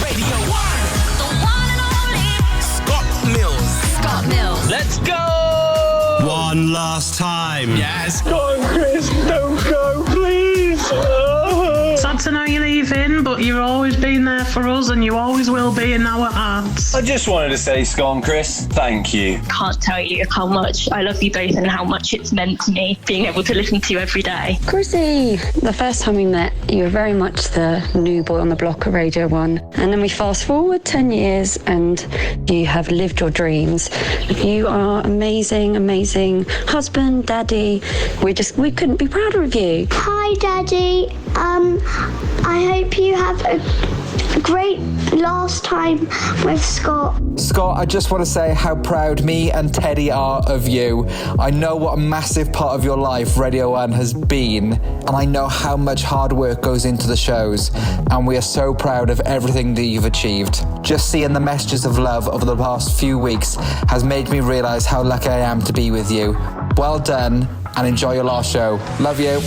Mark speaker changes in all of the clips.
Speaker 1: Radio 1. The one and only Scott Mills. Scott Mills.
Speaker 2: Let's go!
Speaker 3: One last time.
Speaker 2: Yes.
Speaker 4: Go on, Chris, don't go, please.
Speaker 5: Sad to know you're leaving, but you've always been there for us and you always will be in our hearts.
Speaker 4: I just wanted to say, Scott and Chris, thank you.
Speaker 6: Can't tell you how much I love you both and how much it's meant to me being able to listen to you every day.
Speaker 7: Chrissy, the first time we met, you were very much the new boy on the block at Radio 1. And then we fast forward 10 years and you have lived your dreams. You are amazing, amazing husband, daddy. We couldn't be prouder of you.
Speaker 8: Hi, Daddy. I hope you have a great last time with Scott.
Speaker 9: Scott, I just want to say how proud me and Teddy are of you. I know what a massive part of your life Radio 1 has been, and I know how much hard work goes into the shows, and we are so proud of everything that you've achieved. Just seeing the messages of love over the past few weeks has made me realise how lucky I am to be with you. Well done, and enjoy your last show. Love you.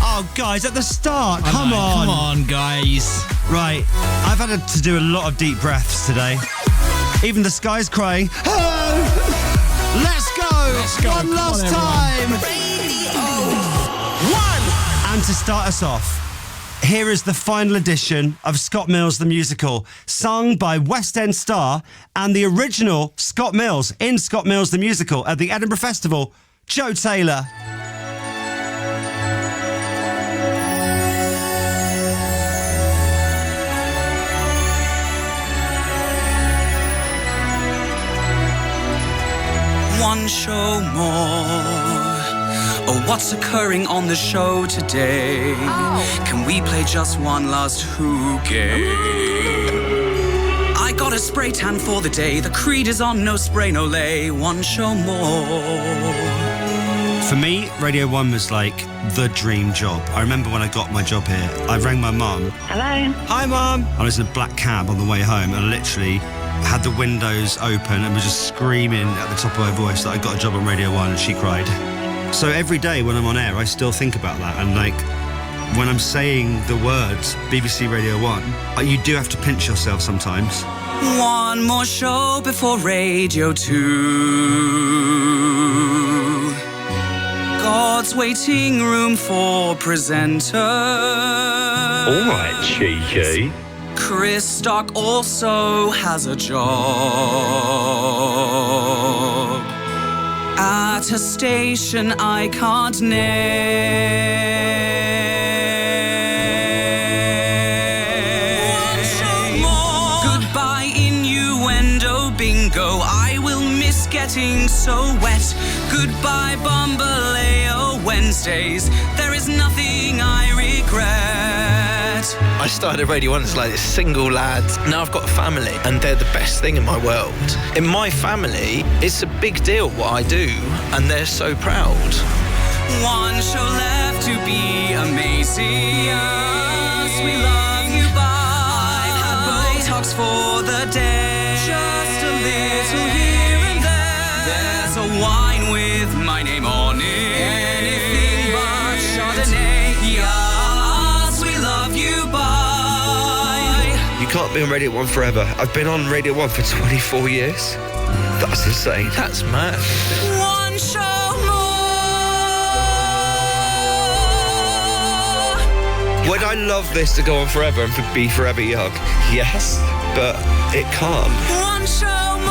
Speaker 3: Oh, guys, at the start, come on.
Speaker 2: Come on, guys.
Speaker 3: Right, I've had to do a lot of deep breaths today. Even the sky's crying. Hello! Let's go! One last time!
Speaker 1: Radio 1.
Speaker 3: And to start us off, here is the final edition of Scott Mills the Musical, sung by West End star and the original Scott Mills in Scott Mills the Musical at the Edinburgh Festival, Joe Taylor.
Speaker 10: One show more. Oh, what's occurring on the show today? Can we play just one last Who game? I got a spray tan for the day. The creed is on, no spray, no lay. One show more.
Speaker 3: For me, Radio 1 was like the dream job. I remember when I got my job here, I rang my mum.
Speaker 6: Hello.
Speaker 3: Hi, Mum. I was in a black cab on the way home and literally had the windows open and was just screaming at the top of my voice that I got a job on Radio 1, and she cried. So every day when I'm on air, I still think about that. And like, when I'm saying the words BBC Radio 1, you do have to pinch yourself sometimes.
Speaker 10: One more show before Radio 2. God's waiting room for presenters.
Speaker 4: All right, cheeky.
Speaker 10: Chris Stock also has a job at a station I can't name. One show more. Goodbye innuendo bingo. I will miss getting so wet. Goodbye Bumbaleo Wednesdays. There is nothing I regret.
Speaker 11: I started Radio 1 as like a single lad. Now I've got a family and they're the best thing in my world. In my family, it's a big deal what I do and they're so proud.
Speaker 10: One show left to be amazing. Yes, we love you, bye. I've had Botox for the day. Just a little here and there. There's a wine with my name on it. Anything but Chardonnay. Yes, we love you, bye.
Speaker 11: You can't be on Radio 1 forever. I've been on Radio 1 for 24 years. That's insane. That's mad.
Speaker 10: One show more.
Speaker 11: Would I love this to go on forever and be forever young? Yes, but it can't.
Speaker 10: One show more.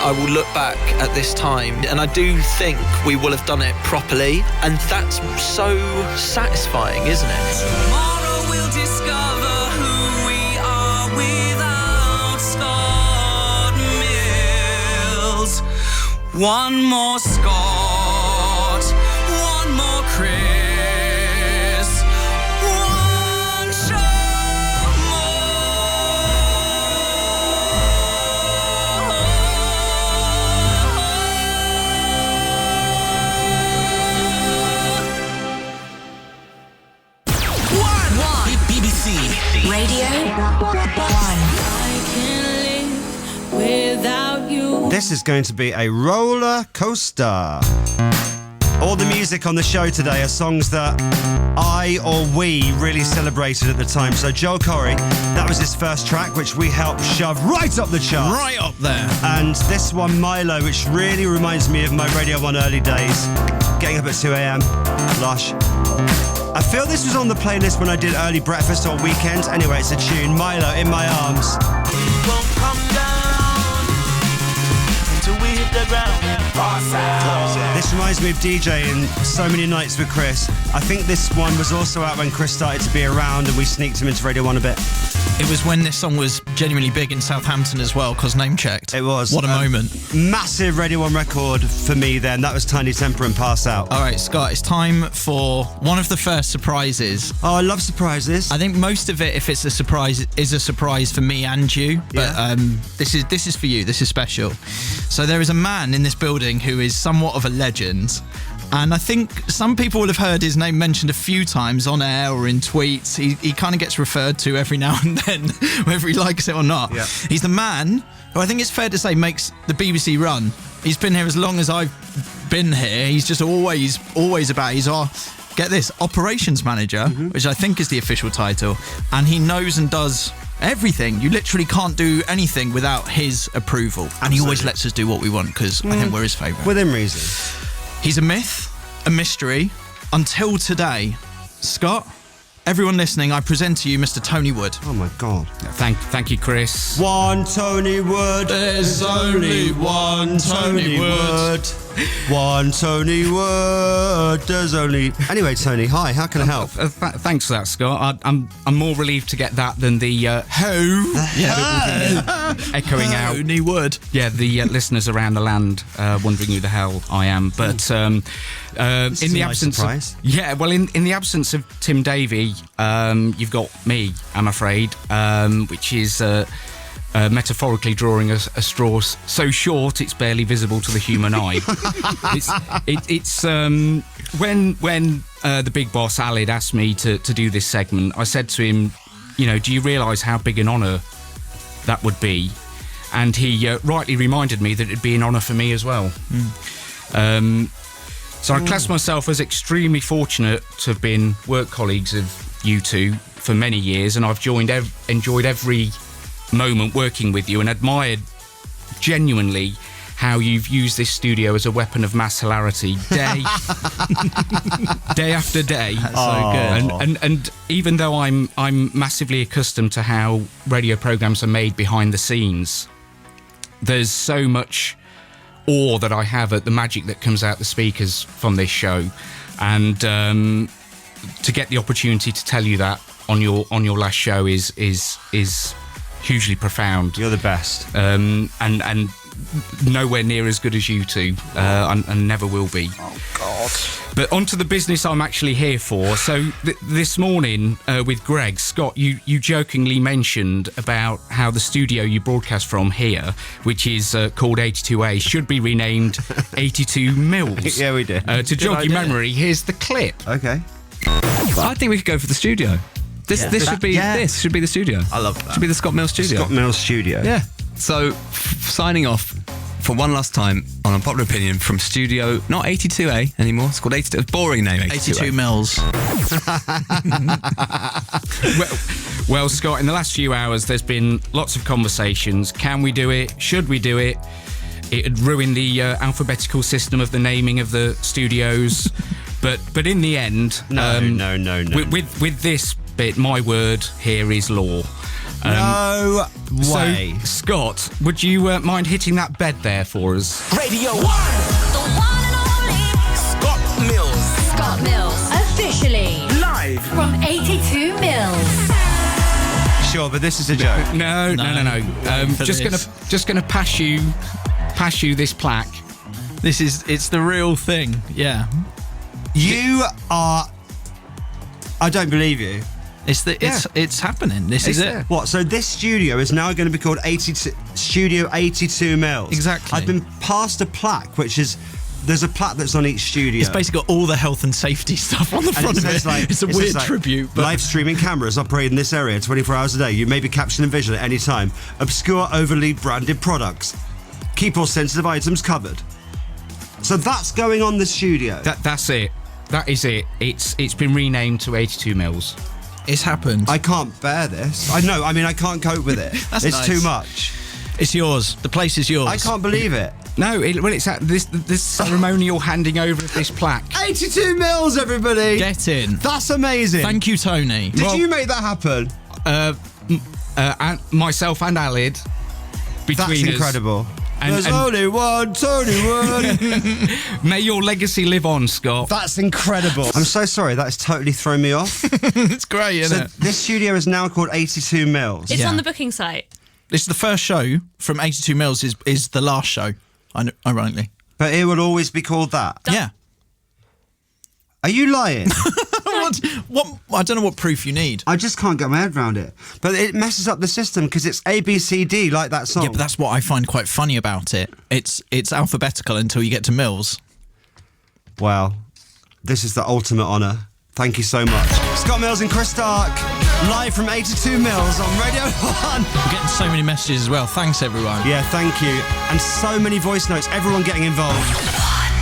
Speaker 11: I will look back at this time and I do think we will have done it properly, and that's so satisfying, isn't it?
Speaker 10: Tomorrow we'll discover who we are without Scott Mills. One more Scott, one more Chris, one show
Speaker 1: BBC Radio 1.
Speaker 3: This is going to be a roller coaster. All the music on the show today are songs that I or we really celebrated at the time. So Joel Corey, that was his first track, which we helped shove right up the chart.
Speaker 11: Right up there.
Speaker 3: And this one, Milo, which really reminds me of my Radio 1 early days. Getting up at 2 a.m. Lush. I feel this was on the playlist when I did early breakfast or weekends. Anyway, it's a tune. Milo, In My Arms.
Speaker 1: We won't come down till we hit the ground and pass out.
Speaker 3: This reminds me of DJing so many nights with Chris. I think this one was also out when Chris started to be around and we sneaked him into Radio 1 a bit.
Speaker 11: It was when this song was genuinely big in Southampton as well, because Name Checked.
Speaker 3: It was.
Speaker 11: What a moment.
Speaker 3: Massive Radio 1 record for me then. That was Tiny Temper and Pass Out.
Speaker 11: All right, Scott, it's time for one of the first surprises.
Speaker 3: Oh, I love surprises.
Speaker 11: I think most of it, if it's a surprise, is a surprise for me and you. But this is for you. This is special. So there is a man in this building who is somewhat of a legend. And I think some people will have heard his name mentioned a few times on air or in tweets. He kind of gets referred to every now and then, whether he likes it or not. Yeah. He's the man who I think it's fair to say makes the BBC run. He's been here as long as I've been here. He's just always about. He's our, get this, operations manager, which I think is the official title. And he knows and does everything. You literally can't do anything without his approval. And he always lets us do what we want because I think we're his favourite.
Speaker 3: Within reason.
Speaker 11: He's a myth, a mystery, until today. Scott, everyone listening, I present to you Mr. Tony Wood.
Speaker 3: Oh my God.
Speaker 2: Thank you, Chris.
Speaker 3: One Tony Wood.
Speaker 11: There's only one Tony Wood.
Speaker 3: One Tony Wood. There's only... Anyway, Tony, hi, how can I help?
Speaker 2: Thanks for that, Scott. I'm more relieved to get that than the ho. Echoing out.
Speaker 11: Tony Wood.
Speaker 2: Yeah, the listeners around the land wondering who the hell I am. But in the absence of... Yeah, well, in the absence of Tim Davey, you've got me, I'm afraid, which is... metaphorically drawing a straw so short it's barely visible to the human eye. It's when the big boss Alid asked me to do this segment, I said to him, do you realise how big an honour that would be? And he rightly reminded me that it'd be an honour for me as well. So I class myself as extremely fortunate to have been work colleagues of you two for many years, and I've enjoyed every moment working with you and admired genuinely how you've used this studio as a weapon of mass hilarity day after day.
Speaker 11: That's so good.
Speaker 2: And even though I'm massively accustomed to how radio programmes are made behind the scenes, there's so much awe that I have at the magic that comes out the speakers from this show, and to get the opportunity to tell you that on your last show is hugely profound.
Speaker 3: You're the best.
Speaker 2: And nowhere near as good as you two, and never will be.
Speaker 11: Oh, God.
Speaker 2: But onto the business I'm actually here for. So this morning with Greg, Scott, you jokingly mentioned about how the studio you broadcast from here, which is called 82A, should be renamed 82 Mills.
Speaker 3: Yeah, we did.
Speaker 2: To jog your memory, here's the clip.
Speaker 3: Okay.
Speaker 12: I think we could go for the studio. This should be the studio.
Speaker 3: I love that.
Speaker 12: Should be the Scott Mills studio.
Speaker 3: Scott Mills studio.
Speaker 12: Yeah. So signing off for one last time on Unpopular Opinion from studio, not 82A anymore. It's called 82. It's a boring name.
Speaker 11: 82 Mills.
Speaker 2: Well, Scott, in the last few hours, there's been lots of conversations. Can we do it? Should we do it? It had ruined the alphabetical system of the naming of the studios. But in the end,
Speaker 3: no.
Speaker 2: With this bit, my word here is law.
Speaker 3: No way.
Speaker 2: So, Scott, would you mind hitting that bed there for us?
Speaker 1: Radio 1. The one and only Scott Mills.
Speaker 13: Scott Mills. Officially.
Speaker 1: Live.
Speaker 13: From 82 Mills.
Speaker 3: Sure, but this is a joke.
Speaker 2: No. Just gonna pass you this plaque.
Speaker 11: It's the real thing. Yeah.
Speaker 3: You are... I don't believe you.
Speaker 11: It's happening. This is it.
Speaker 3: What? So this studio is now going to be called Studio 82 Mills.
Speaker 11: Exactly.
Speaker 3: I've been passed a plaque, which is... There's a plaque that's on each studio.
Speaker 11: It's basically got all the health and safety stuff on the front of it. It's a weird tribute. But...
Speaker 3: Live streaming cameras operate in this area 24 hours a day. You may be captured in vision at any time. Obscure, overly branded products. Keep all sensitive items covered. So that's going on the studio.
Speaker 2: That's it. That is it. It's been renamed to 82 Mils.
Speaker 11: It's happened.
Speaker 3: I can't bear this. I know. I mean, I can't cope with it.
Speaker 11: It's
Speaker 3: nice. Too much.
Speaker 11: It's yours. The place is yours.
Speaker 3: I can't believe it.
Speaker 2: No, it's at this ceremonial handing over of this plaque.
Speaker 3: 82 Mils, everybody.
Speaker 11: Get in.
Speaker 3: That's amazing.
Speaker 11: Thank you, Tony.
Speaker 3: Did you make that happen?
Speaker 2: And myself and Alid. Between
Speaker 3: That's
Speaker 2: us.
Speaker 3: Incredible. There's only one Tony Wood.
Speaker 2: May your legacy live on, Scott.
Speaker 3: That's incredible. I'm so sorry. That has totally thrown me off.
Speaker 11: It's great, isn't it?
Speaker 3: This studio is now called 82 Mils.
Speaker 14: It's on the booking site.
Speaker 11: This is the first show from 82 Mils is the last show, ironically.
Speaker 3: But it will always be called that?
Speaker 11: Yeah.
Speaker 3: Are you lying?
Speaker 11: What? I don't know what proof you need.
Speaker 3: I just can't get my head around it. But it messes up the system because it's ABCD like that song.
Speaker 11: Yeah, but that's what I find quite funny about it. It's alphabetical until you get to Mills.
Speaker 3: Wow. This is the ultimate honour. Thank you so much. Scott Mills and Chris Stark, live from 82 Mils on Radio 1.
Speaker 11: We're getting so many messages as well. Thanks, everyone.
Speaker 3: Yeah, thank you. And so many voice notes. Everyone getting involved.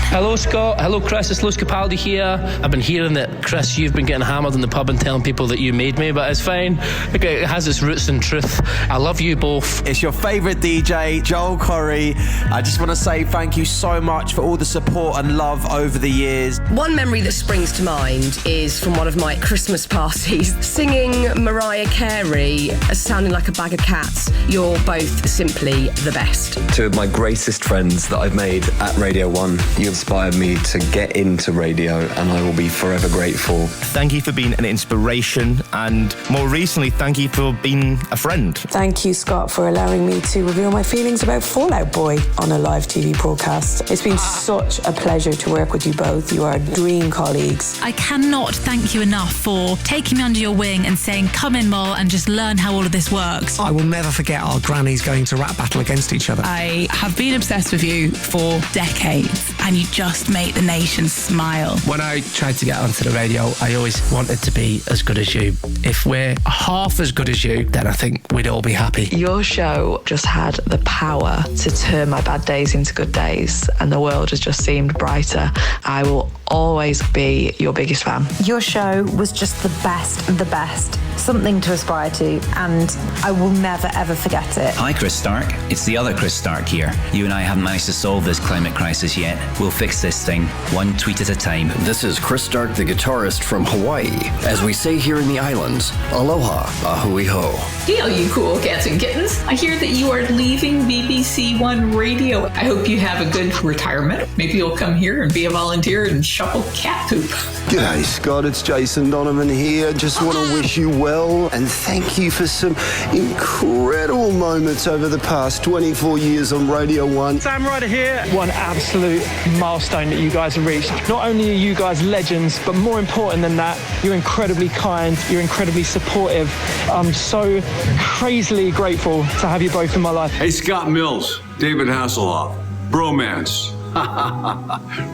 Speaker 15: Hello, Scott. Hello, Chris. It's Lewis Capaldi here. I've been hearing that, Chris, you've been getting hammered in the pub and telling people that you made me, but it's fine. It has its roots in truth. I love you both.
Speaker 16: It's your favourite DJ, Joel Corey. I just want to say thank you so much for all the support and love over the years.
Speaker 17: One memory that springs to mind is from one of my Christmas parties, singing Mariah Carey, sounding like a bag of cats. You're both simply the best.
Speaker 18: Two of my greatest friends that I've made at Radio 1. You inspired me to get into radio, and I will be forever grateful.
Speaker 19: Thank you for being an inspiration, and more recently, thank you for being a friend.
Speaker 20: Thank you, Scott, for allowing me to reveal my feelings about Fall Out Boy on a live TV broadcast. It's been such a pleasure to work with you both. You are dream colleagues.
Speaker 21: I cannot thank you enough for taking me under your wing and saying, come in, Mol, and just learn how all of this works.
Speaker 22: I will never forget our grannies going to rap battle against each other.
Speaker 23: I have been obsessed with you for decades, and you just make the nation smile.
Speaker 24: When I tried to get onto the radio, I always wanted to be as good as you. If we're half as good as you, then I think we'd all be happy.
Speaker 25: Your show just had the power to turn my bad days into good days, and the world has just seemed brighter. I will always be your biggest fan.
Speaker 26: Your show was just the best, something to aspire to, and I will never ever forget it.
Speaker 27: Hi, Chris Stark. It's the other Chris Stark here. You and I haven't managed to solve this climate crisis yet. We'll fix this thing, one tweet at a time.
Speaker 28: This is Chris Stark, the guitarist from Hawaii. As we say here in the islands, aloha, ahui ho.
Speaker 29: Hey, all you cool cats and kittens. I hear that you are leaving BBC One Radio. I hope you have a good retirement. Maybe you'll come here and be a volunteer and shuffle cat poop.
Speaker 30: G'day, Scott. It's Jason Donovan here. Just want to wish you well and thank you for some incredible moments over the past 24 years on Radio 1.
Speaker 31: Sam Ryder here. One absolute milestone that you guys have reached. Not only are you guys legends, but more important than that, you're incredibly kind, you're incredibly supportive. I'm so crazily grateful to have you both in my life.
Speaker 32: Hey, Scott Mills, David Hasselhoff, bromance.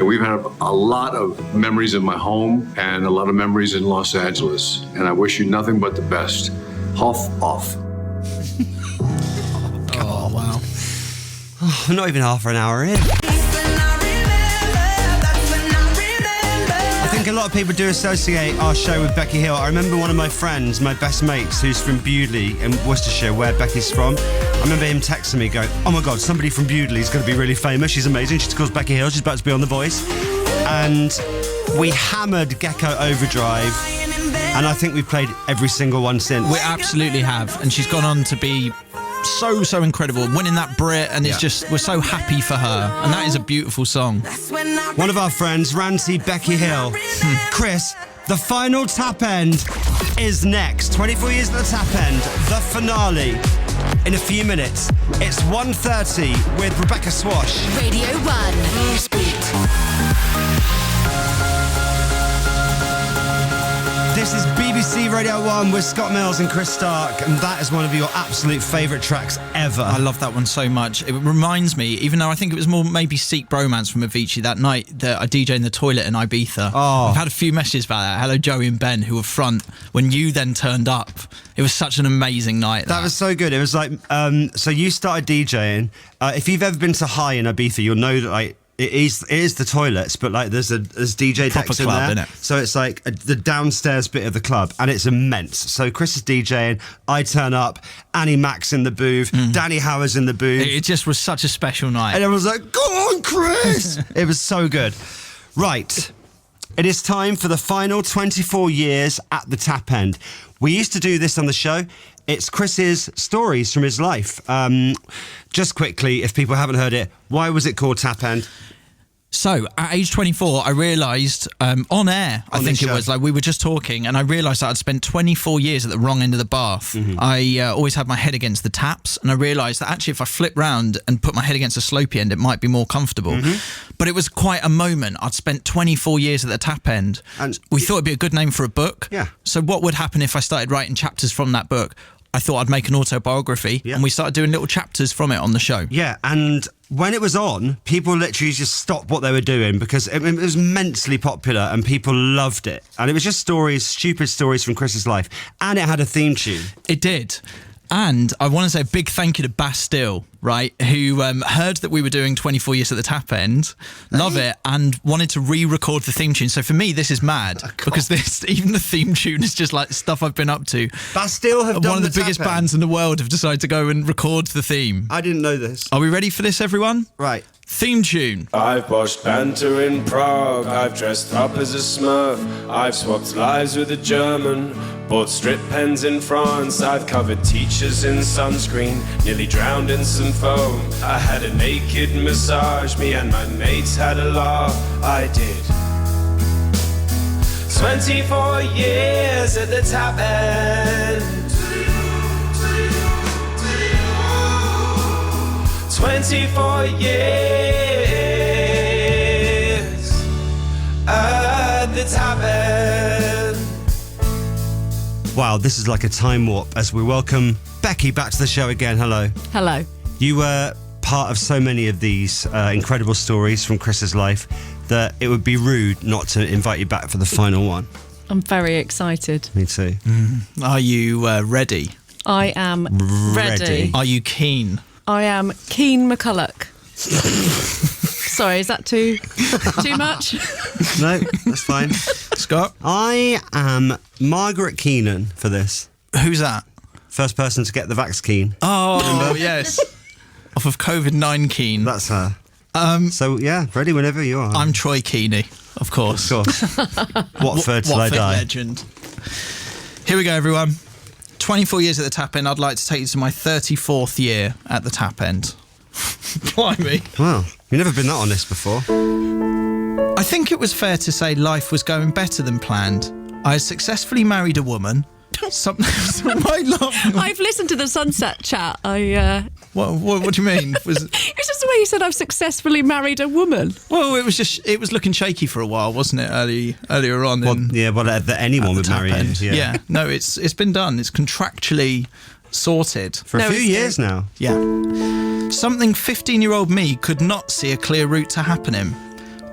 Speaker 32: We've had a lot of memories in my home and a lot of memories in Los Angeles, and I wish you nothing but the best. Huff off.
Speaker 11: Oh, wow.
Speaker 3: Oh, not even half an hour in. I think a lot of people do associate our show with Becky Hill. I remember one of my friends, my best mates, who's from Bewdley in Worcestershire, where Becky's from. I remember him texting me going, oh my God, somebody from Bewdley is going to be really famous. She's amazing. She's called Becky Hill. She's about to be on The Voice. And we hammered Gecko Overdrive. And I think we've played every single one since.
Speaker 11: We absolutely have. And she's gone on to be so incredible, winning that Brit, and it's just, we're so happy for her, and that is a beautiful song.
Speaker 3: One of our friends, Rancy Becky Hill. Chris, the final tap end is next. 24 years at the tap end, the finale in a few minutes. It's 1:30 with Rebecca Swash.
Speaker 13: Radio 1.
Speaker 3: This is BBC Radio 1 with Scott Mills and Chris Stark, and that is one of your absolute favourite tracks ever.
Speaker 11: I love that one so much. It reminds me, even though I think it was more maybe Seek Bromance from Avicii that night that I DJ in the toilet in Ibiza.
Speaker 3: Oh.
Speaker 11: I've had a few messages about that. Hello, Joey and Ben, who were front when you then turned up. It was such an amazing night.
Speaker 3: That was so good. It was like, so you started DJing. If you've ever been to High in Ibiza, you'll know that like It is the toilets, but like there's DJ
Speaker 11: Proper
Speaker 3: decks in
Speaker 11: club,
Speaker 3: there.
Speaker 11: innit?
Speaker 3: So it's like the downstairs bit of the club, and it's immense. So Chris is DJing, I turn up, Annie Mac's in the booth, Danny Howard's in the booth.
Speaker 11: It just was such a special night.
Speaker 3: And everyone's like, "Go on, Chris!" It was so good. Right. It is time for the final 24 years at the Tap End. We used to do this on the show. It's Chris's stories from his life. Just quickly, if people haven't heard it, why was it called Tap End?
Speaker 11: So, at age 24, I realised, on air, I think it was, like we were just talking, and I realised that I'd spent 24 years at the wrong end of the bath. I always had my head against the taps, and I realised that actually if I flip round and put my head against the slopey end, it might be more comfortable. But it was quite a moment. I'd spent 24 years at the Tap End. And we thought it'd be a good name for a book.
Speaker 3: Yeah.
Speaker 11: So what would happen if I started writing chapters from that book? I thought I'd make an autobiography, and we started doing little chapters from it on the show.
Speaker 3: Yeah, and when it was on, people literally just stopped what they were doing because it was immensely popular and people loved it. And it was just stories, stupid stories from Chris's life. And it had a theme tune.
Speaker 11: It did. And I want to say a big thank you to Bastille, right, who heard that we were doing 24 years at the Tap End, love it, and wanted to re-record the theme tune. So for me, this is mad, because even the theme tune is just like stuff I've been up to.
Speaker 3: Bastille have done
Speaker 11: one of the biggest bands in the world have decided to go and record the theme.
Speaker 3: I didn't know this.
Speaker 11: Are we ready for this, everyone?
Speaker 3: Right.
Speaker 11: Theme tune.
Speaker 1: I've boshed banter in Prague, I've dressed up as a Smurf, I've swapped lives with a German, bought strip pens in France, I've covered teachers in sunscreen, nearly drowned in some foam, I had a naked massage, me and my mates had a laugh, I did. 24 years at the Tap End. 24 years at the Tap End.
Speaker 3: Wow, this is like a time warp as we welcome Becky back to the show again. Hello.
Speaker 2: Hello.
Speaker 3: You were part of so many of these incredible stories from Chris's life that it would be rude not to invite you back for the final one.
Speaker 2: I'm very excited.
Speaker 3: Me too.
Speaker 11: Are you ready?
Speaker 2: I am ready.
Speaker 11: Are you keen?
Speaker 2: I am Keen McCulloch. Sorry, is that too much?
Speaker 3: No, that's fine.
Speaker 11: Scott?
Speaker 3: I am Margaret Keenan for this.
Speaker 11: Who's that?
Speaker 3: First person to get the vax keen.
Speaker 11: Oh, yes. Off of COVID-19.
Speaker 3: That's her. So, yeah, ready whenever you are.
Speaker 11: I'm Troy Keeney, of course.
Speaker 3: Of course. Watford till I die.
Speaker 11: Legend. Here we go, everyone. 24 years at the Tap End. I'd like to take you to my 34th year at the Tap End. Blimey.
Speaker 3: Wow, you've never been that honest before.
Speaker 11: I think it was fair to say life was going better than planned. I had successfully married a woman.
Speaker 2: I've listened to the Sunset chat.
Speaker 11: What do you mean?
Speaker 2: It's just the way you said I've successfully married a woman.
Speaker 11: Well, it was looking shaky for a while, wasn't it? Earlier on.
Speaker 3: That anyone would marry you.
Speaker 11: Yeah. No, it's been done. It's contractually sorted
Speaker 3: for a few years now.
Speaker 11: Yeah. Something 15-year-old me could not see a clear route to happening.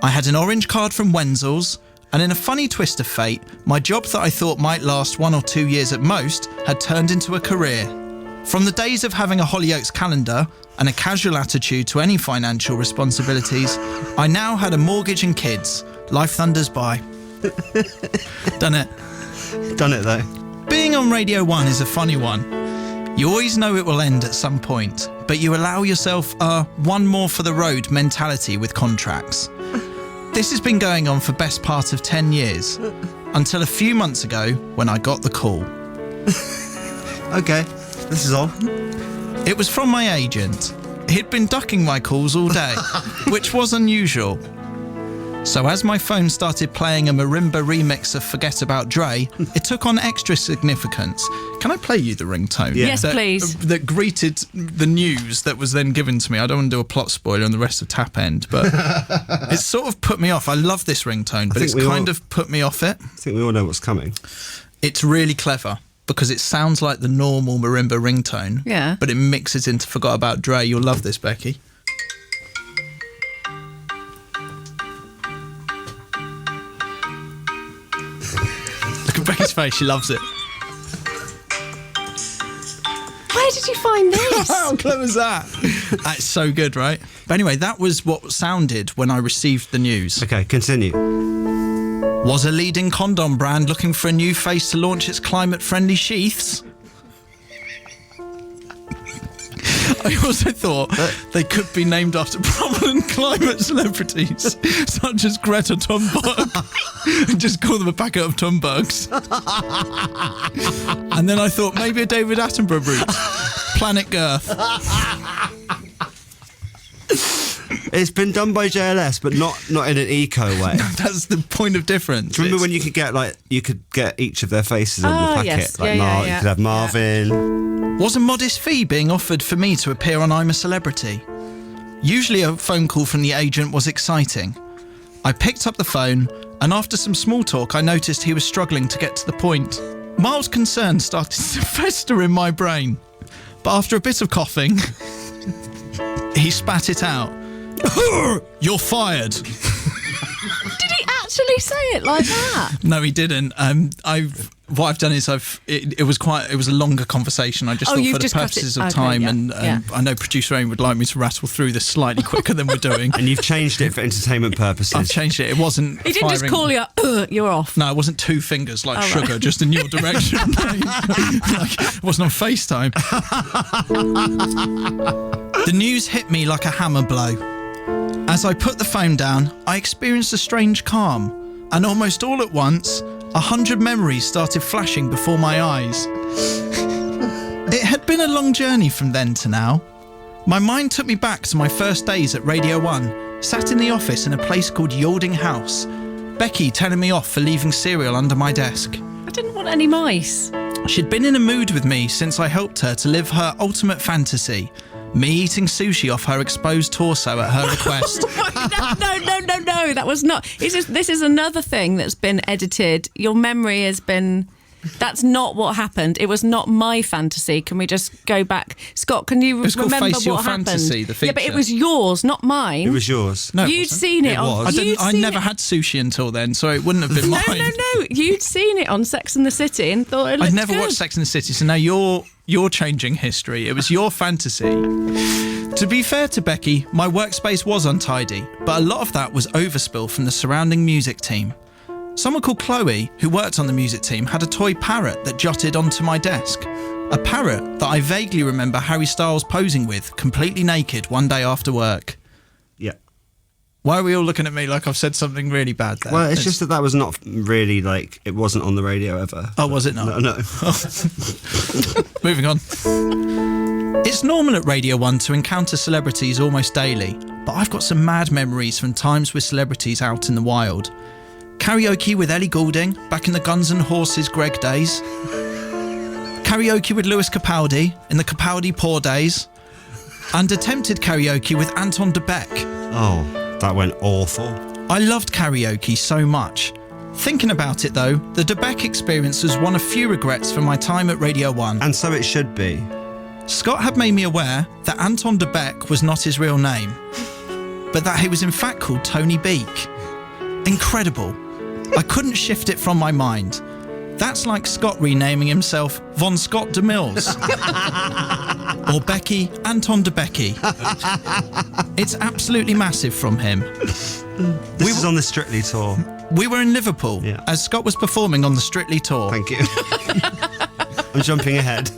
Speaker 11: I had an orange card from Wenzel's, and in a funny twist of fate, my job that I thought might last 1 or 2 years at most had turned into a career. From the days of having a Hollyoaks calendar and a casual attitude to any financial responsibilities, I now had a mortgage and kids. Life thunders by. Done it.
Speaker 3: Done it, though.
Speaker 11: Being on Radio 1 is a funny one. You always know it will end at some point, but you allow yourself a one more for the road mentality with contracts. This has been going on for best part of 10 years, until a few months ago when I got the call.
Speaker 3: Okay, this is on.
Speaker 11: It was from my agent. He'd been ducking my calls all day, which was unusual. So as my phone started playing a marimba remix of Forget About Dre, it took on extra significance. Can I play you the ringtone?
Speaker 2: Yeah. Yes, please.
Speaker 11: That greeted the news that was then given to me. I don't want to do a plot spoiler on the rest of Tap End, but it sort of put me off. I love this ringtone, but it's kind of put me off it.
Speaker 3: I think we all know what's coming.
Speaker 11: It's really clever because it sounds like the normal marimba ringtone,
Speaker 2: yeah,
Speaker 11: but it mixes into Forgot About Dre. You'll love this, Becky. Becky's face, she loves it.
Speaker 2: Where did you find this?
Speaker 11: How clever is that? That's so good, right? But anyway, that was what sounded when I received the news.
Speaker 3: Okay, continue.
Speaker 11: Was a leading condom brand looking for a new face to launch its climate-friendly sheaths? I also thought they could be named after prominent climate celebrities, such as Greta Thunberg, and just call them a packet of Thunbergs. And then I thought maybe a David Attenborough route, Planet Girth.
Speaker 3: It's been done by JLS, but not in an eco way.
Speaker 11: That's the point of difference.
Speaker 3: Do you remember when you could get each of their faces on the packet?
Speaker 2: Yes.
Speaker 3: Like you could have Marvin.
Speaker 11: Was a modest fee being offered for me to appear on I'm a Celebrity? Usually a phone call from the agent was exciting. I picked up the phone, and after some small talk, I noticed he was struggling to get to the point. Mild concern started to fester in my brain. But after a bit of coughing, he spat it out. You're fired.
Speaker 2: Did he actually say it like that?
Speaker 11: No, he didn't. What I've done is it was a longer conversation. I just thought for the purposes of time, and I know producer Erin would like me to rattle through this slightly quicker than we're doing.
Speaker 3: And you've changed it for entertainment purposes.
Speaker 11: I've changed it. It wasn't.
Speaker 2: He didn't just call you up. You're off.
Speaker 11: No, it wasn't two fingers like sugar, just in your direction. It wasn't on FaceTime. The news hit me like a hammer blow. As I put the phone down, I experienced a strange calm, and almost all at once, 100 memories started flashing before my eyes. It had been a long journey from then to now. My mind took me back to my first days at Radio 1, sat in the office in a place called Yalding House, Becky telling me off for leaving cereal under my desk.
Speaker 2: I didn't want any mice.
Speaker 11: She'd been in a mood with me since I helped her to live her ultimate fantasy, me eating sushi off her exposed torso at her request.
Speaker 2: No, that was not. This is another thing that's been edited. Your memory has been... That's not what happened. It was not my fantasy. Can we just go back? Scott, can you remember
Speaker 11: Face Your
Speaker 2: what happened?
Speaker 11: Fantasy, the feature.
Speaker 2: Yeah, but it was yours, not mine.
Speaker 3: It was yours.
Speaker 11: No,
Speaker 2: you'd seen it on...
Speaker 11: I never had sushi until then, so it wouldn't have been mine.
Speaker 2: No. You'd seen it on Sex and the City and thought it looked
Speaker 11: I'd never
Speaker 2: good.
Speaker 11: watched Sex and the City, so now you're changing history. It was your fantasy. To be fair to Becky, my workspace was untidy, but a lot of that was overspill from the surrounding music team. Someone called Chloe, who worked on the music team, had a toy parrot that jotted onto my desk. A parrot that I vaguely remember Harry Styles posing with, completely naked, one day after work.
Speaker 3: Yeah.
Speaker 11: Why are we all looking at me like I've said something really bad there?
Speaker 3: Well, it's just that was not really, it wasn't on the radio ever.
Speaker 11: Oh, was it not?
Speaker 3: No.
Speaker 11: Moving on. It's normal at Radio 1 to encounter celebrities almost daily, but I've got some mad memories from times with celebrities out in the wild. Karaoke with Ellie Goulding, back in the Guns N' Horses Greg days. Karaoke with Lewis Capaldi, in the Capaldi Poor days. And attempted karaoke with Anton de Beck.
Speaker 3: Oh, that went awful.
Speaker 11: I loved karaoke so much. Thinking about it though, the de Beck experience was one of few regrets from my time at Radio 1.
Speaker 3: And so it should be.
Speaker 11: Scott had made me aware that Anton de Beck was not his real name, but that he was in fact called Tony Beak. Incredible. I couldn't shift it from my mind. That's like Scott renaming himself Von Scott de Mills. Or Becky, Anton de Becky. It's absolutely massive from him.
Speaker 3: This is on the Strictly tour.
Speaker 11: We were in Liverpool as Scott was performing on the Strictly tour.
Speaker 3: Thank you. I'm jumping ahead.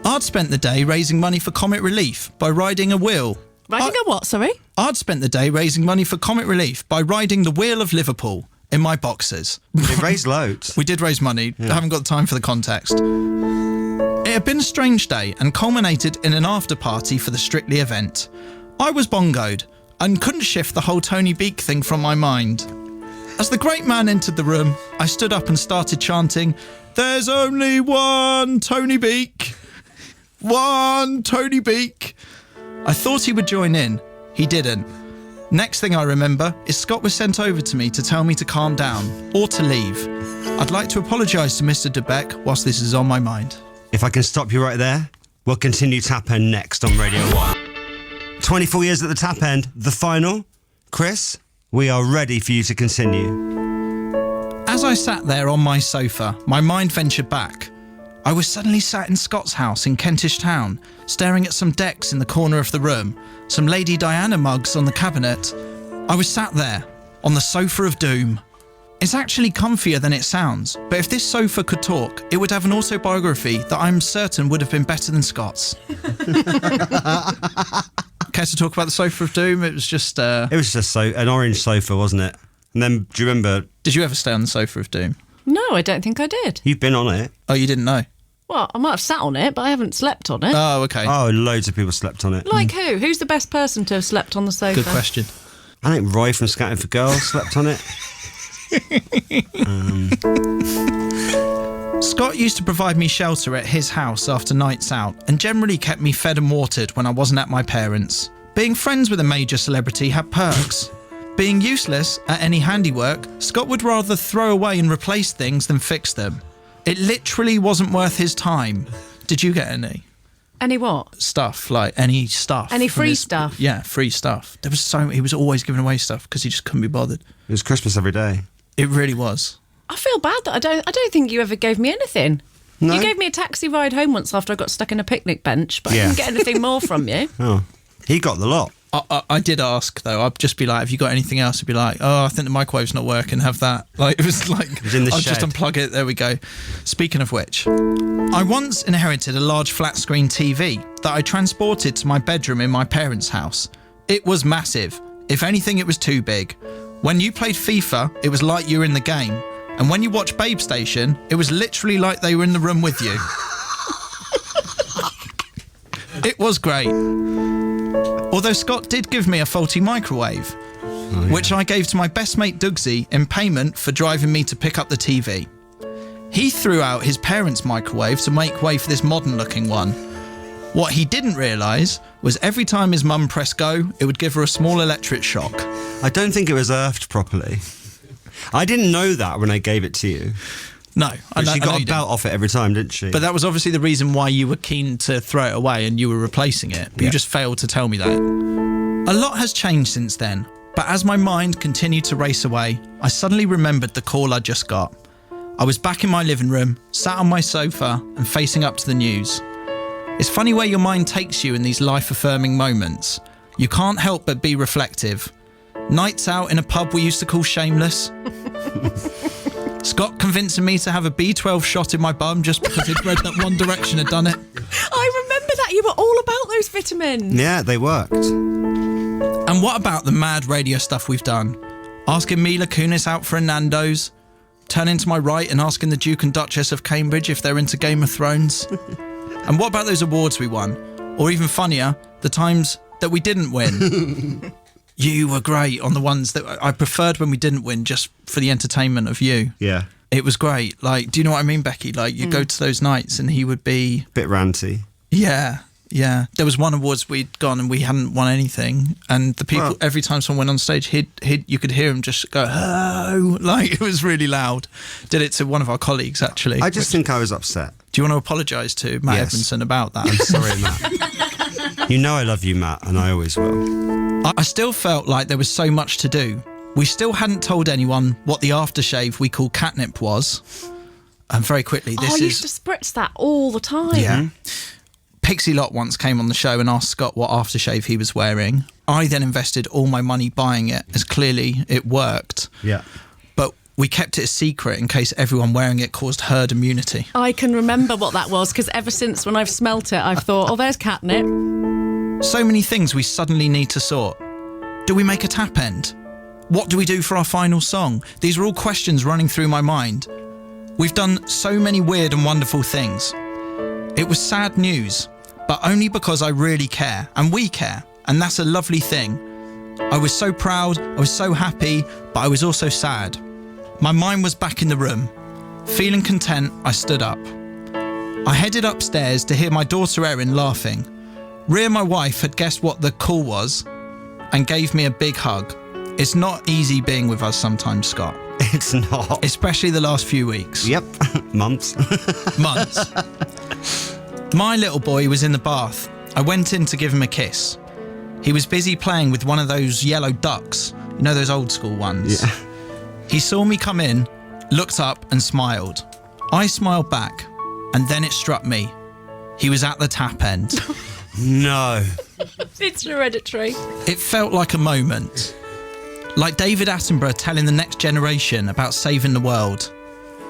Speaker 11: I'd spent the day raising money for Comic Relief by riding a wheel.
Speaker 2: Riding a what, sorry?
Speaker 11: I'd spent the day raising money for Comic Relief by riding the Wheel of Liverpool in my boxers.
Speaker 3: We raised loads.
Speaker 11: We did raise money. I haven't got the time for the context. It had been a strange day and culminated in an after party for the Strictly event. I was bongoed and couldn't shift the whole Tony Beak thing from my mind. As the great man entered the room, I stood up and started chanting, "There's only one Tony Beak. One Tony Beak." I thought he would join in. He didn't. Next thing I remember is Scott was sent over to me to tell me to calm down or to leave. I'd like to apologise to Mr. de Beck whilst this is on my mind.
Speaker 3: If I can stop you right there, we'll continue Tap End next on Radio 1. 24 years at the Tap End, the final. Chris, we are ready for you to continue.
Speaker 11: As I sat there on my sofa, my mind ventured back. I was suddenly sat in Scott's house in Kentish Town, staring at some decks in the corner of the room, some Lady Diana mugs on the cabinet. I was sat there, on the sofa of doom. It's actually comfier than it sounds, but if this sofa could talk, it would have an autobiography that I'm certain would have been better than Scott's. Care to talk about the sofa of doom? It was just...
Speaker 3: It was just an orange sofa, wasn't it? And then, do you remember...
Speaker 11: Did you ever stay on the sofa of doom?
Speaker 2: No, I don't think I did.
Speaker 3: You've been on it.
Speaker 11: Oh, you didn't know?
Speaker 2: Well, I might have sat on it, but I haven't slept on it.
Speaker 11: Oh, okay.
Speaker 3: Oh, loads of people slept on it.
Speaker 2: Like who? Who's the best person to have slept on the sofa?
Speaker 11: Good question.
Speaker 3: I think Roy from Scouting for Girls slept on it.
Speaker 11: Scott used to provide me shelter at his house after nights out and generally kept me fed and watered when I wasn't at my parents'. Being friends with a major celebrity had perks. Being useless at any handiwork, Scott would rather throw away and replace things than fix them. It literally wasn't worth his time. Did you get any?
Speaker 2: Any what?
Speaker 11: Stuff, like any stuff.
Speaker 2: Any free stuff?
Speaker 11: Yeah, free stuff. There was he was always giving away stuff because he just couldn't be bothered.
Speaker 3: It was Christmas every day.
Speaker 11: It really was.
Speaker 2: I feel bad that I don't think you ever gave me anything.
Speaker 3: No?
Speaker 2: You gave me a taxi ride home once after I got stuck in a picnic bench, but I didn't get anything more from you.
Speaker 3: Oh, he got the lot.
Speaker 11: I did ask though. I'd just be like, "Have you got anything else?" I'd be like, "Oh, I think the microwave's not working. Have that." Like it was like,
Speaker 3: it was in the
Speaker 11: I'll
Speaker 3: shed.
Speaker 11: just unplug it. There we go. Speaking of which, I once inherited a large flat screen TV that I transported to my bedroom in my parents' house. It was massive. If anything, it was too big. When you played FIFA, it was like you were in the game, and when you watched Babe Station, it was literally like they were in the room with you. It was great. Although Scott did give me a faulty microwave, which I gave to my best mate Dougsy in payment for driving me to pick up the TV. He threw out his parents' microwave to make way for this modern-looking one. What he didn't realise was every time his mum pressed go, it would give her a small electric shock.
Speaker 3: I don't think it was earthed properly. I didn't know that when I gave it to you.
Speaker 11: No.
Speaker 3: She got a belt off it every time, didn't she?
Speaker 11: But that was obviously the reason why you were keen to throw it away and you were replacing it. But you just failed to tell me that. A lot has changed since then, but as my mind continued to race away, I suddenly remembered the call I just got. I was back in my living room, sat on my sofa and facing up to the news. It's funny where your mind takes you in these life-affirming moments. You can't help but be reflective. Nights out in a pub we used to call Shameless. Scott convincing me to have a B12 shot in my bum just because he'd read that One Direction had done it.
Speaker 2: I remember that. You were all about those vitamins.
Speaker 3: Yeah, they worked.
Speaker 11: And what about the mad radio stuff we've done? Asking Mila Kunis out for a Nando's, turning to my right and asking the Duke and Duchess of Cambridge if they're into Game of Thrones. And what about those awards we won? Or even funnier, the times that we didn't win. You were great on the ones that I preferred when we didn't win, just for the entertainment of you.
Speaker 3: Yeah.
Speaker 11: It was great. Like, do you know what I mean, Becky? Like, you go to those nights and he would be...
Speaker 3: Bit ranty.
Speaker 11: Yeah, yeah. There was one awards we'd gone and we hadn't won anything. And the people, every time someone went on stage, you could hear him just go, oh, like it was really loud. Did it to one of our colleagues, actually.
Speaker 3: I just think I was upset.
Speaker 11: Do you want to apologise to Matt Edmondson about that?
Speaker 3: I'm sorry, Matt. You know I love you, Matt, and I always will.
Speaker 11: I still felt like there was so much to do. We still hadn't told anyone what the aftershave we call catnip was. And very quickly, this is...
Speaker 2: I used to spritz that all the time.
Speaker 11: Yeah. Pixie Lott once came on the show and asked Scott what aftershave he was wearing. I then invested all my money buying it, as clearly it worked.
Speaker 3: Yeah.
Speaker 11: But we kept it a secret in case everyone wearing it caused herd immunity.
Speaker 2: I can remember what that was, because ever since when I've smelt it, I've thought, oh, there's catnip.
Speaker 11: So many things we suddenly need to sort. Do we make a tap end? What do we do for our final song? These are all questions running through my mind. We've done so many weird and wonderful things. It was sad news, but only because I really care, and we care, and that's a lovely thing. I was so proud, I was so happy, but I was also sad. My mind was back in the room. Feeling content, I stood up. I headed upstairs to hear my daughter Erin laughing. Rhea, my wife, had guessed what the call was and gave me a big hug. It's not easy being with us sometimes, Scott.
Speaker 3: It's not.
Speaker 11: Especially the last few weeks.
Speaker 3: Yep. Months.
Speaker 11: Months. My little boy was in the bath. I went in to give him a kiss. He was busy playing with one of those yellow ducks. You know, those old school ones?
Speaker 3: Yeah.
Speaker 11: He saw me come in, looked up and smiled. I smiled back. And then it struck me. He was at the tap end.
Speaker 3: No.
Speaker 2: It's hereditary.
Speaker 11: It felt like a moment. Like David Attenborough telling the next generation about saving the world.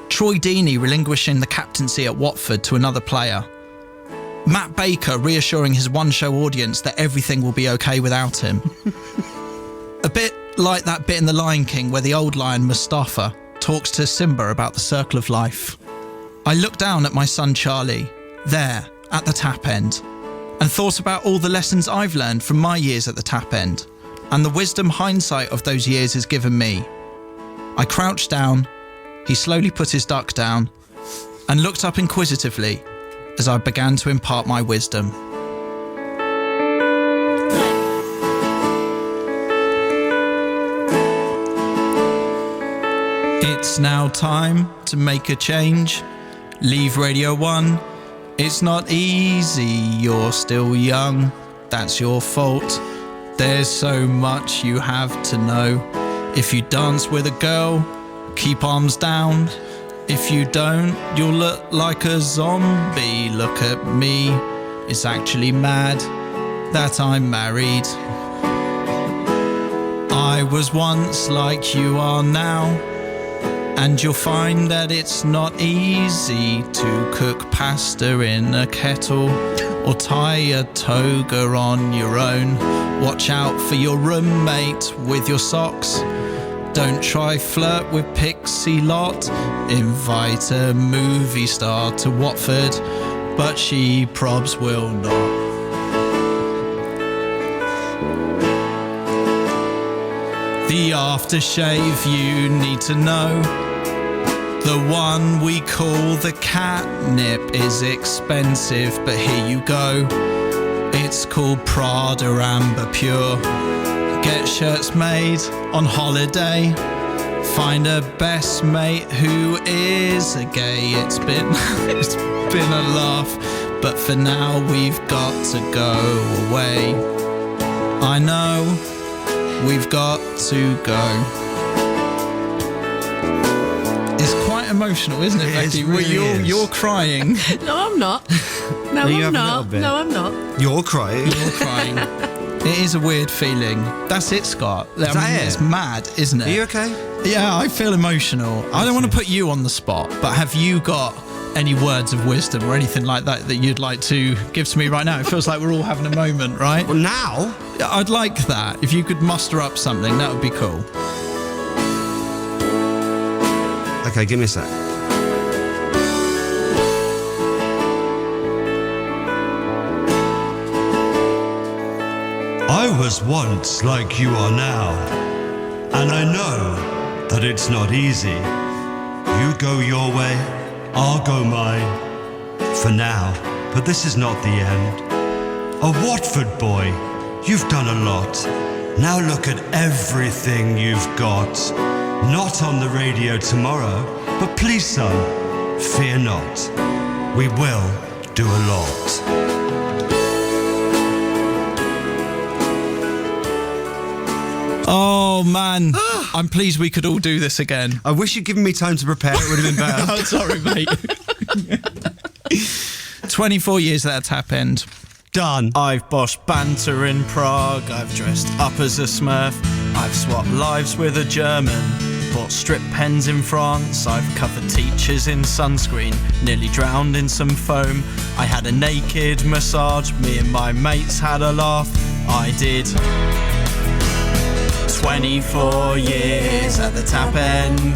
Speaker 11: Troy Deeney relinquishing the captaincy at Watford to another player. Matt Baker reassuring his one-show audience that everything will be okay without him. A bit like that bit in The Lion King where the old lion Mustafa talks to Simba about the circle of life. I looked down at my son Charlie, there at the tap end, and thought about all the lessons I've learned from my years at the tap end, and the wisdom hindsight of those years has given me. I crouched down, he slowly put his duck down, and looked up inquisitively as I began to impart my wisdom. It's now time to make a change. Leave Radio 1. It's not easy, you're still young. That's your fault. There's so much you have to know. If you dance with a girl, keep arms down. If you don't, you'll look like a zombie. Look at me, it's actually mad that I'm married. I was once like you are now, and you'll find that it's not easy to cook pasta in a kettle or tie a toga on your own. Watch out for your roommate with your socks. Don't try flirt with Pixie Lot. Invite a movie star to Watford, but she probs will not. The aftershave you need to know. The one we call the catnip is expensive, but here you go. It's called Prada Amber Pure. Get shirts made on holiday. Find a best mate who is a gay. It's been a laugh, but for now we've got to go away. I know we've got to go. It's quite emotional, isn't it, Becky?
Speaker 3: Really
Speaker 11: you're crying.
Speaker 2: No, I'm not. No, I'm not. No, I'm not.
Speaker 3: You're crying.
Speaker 11: You're crying. It is a weird feeling. That's it, Scott. It's mad, isn't it?
Speaker 3: Are you okay?
Speaker 11: Yeah, I feel emotional. I don't want to put you on the spot, but have you got any words of wisdom or anything like that that you'd like to give to me right now? It feels like we're all having a moment, right?
Speaker 3: Well, now?
Speaker 11: I'd like that. If you could muster up something, that would be cool.
Speaker 3: Okay, give me a sec. I was once like you are now, and I know that it's not easy. You go your way, I'll go mine, for now, but this is not the end. A Watford boy, you've done a lot. Now look at everything you've got. Not on the radio tomorrow, but please son, fear not. We will do a lot.
Speaker 11: Oh man, I'm pleased we could all do this again.
Speaker 3: I wish you'd given me time to prepare, it would have been better.
Speaker 11: Oh, sorry, mate. 24 years at that tap end.
Speaker 3: Done.
Speaker 11: I've bossed banter in Prague, I've dressed up as a Smurf, I've swapped lives with a German, bought strip pens in France, I've covered teachers in sunscreen, nearly drowned in some foam, I had a naked massage, me and my mates had a laugh, I did. 24 years at the tap end.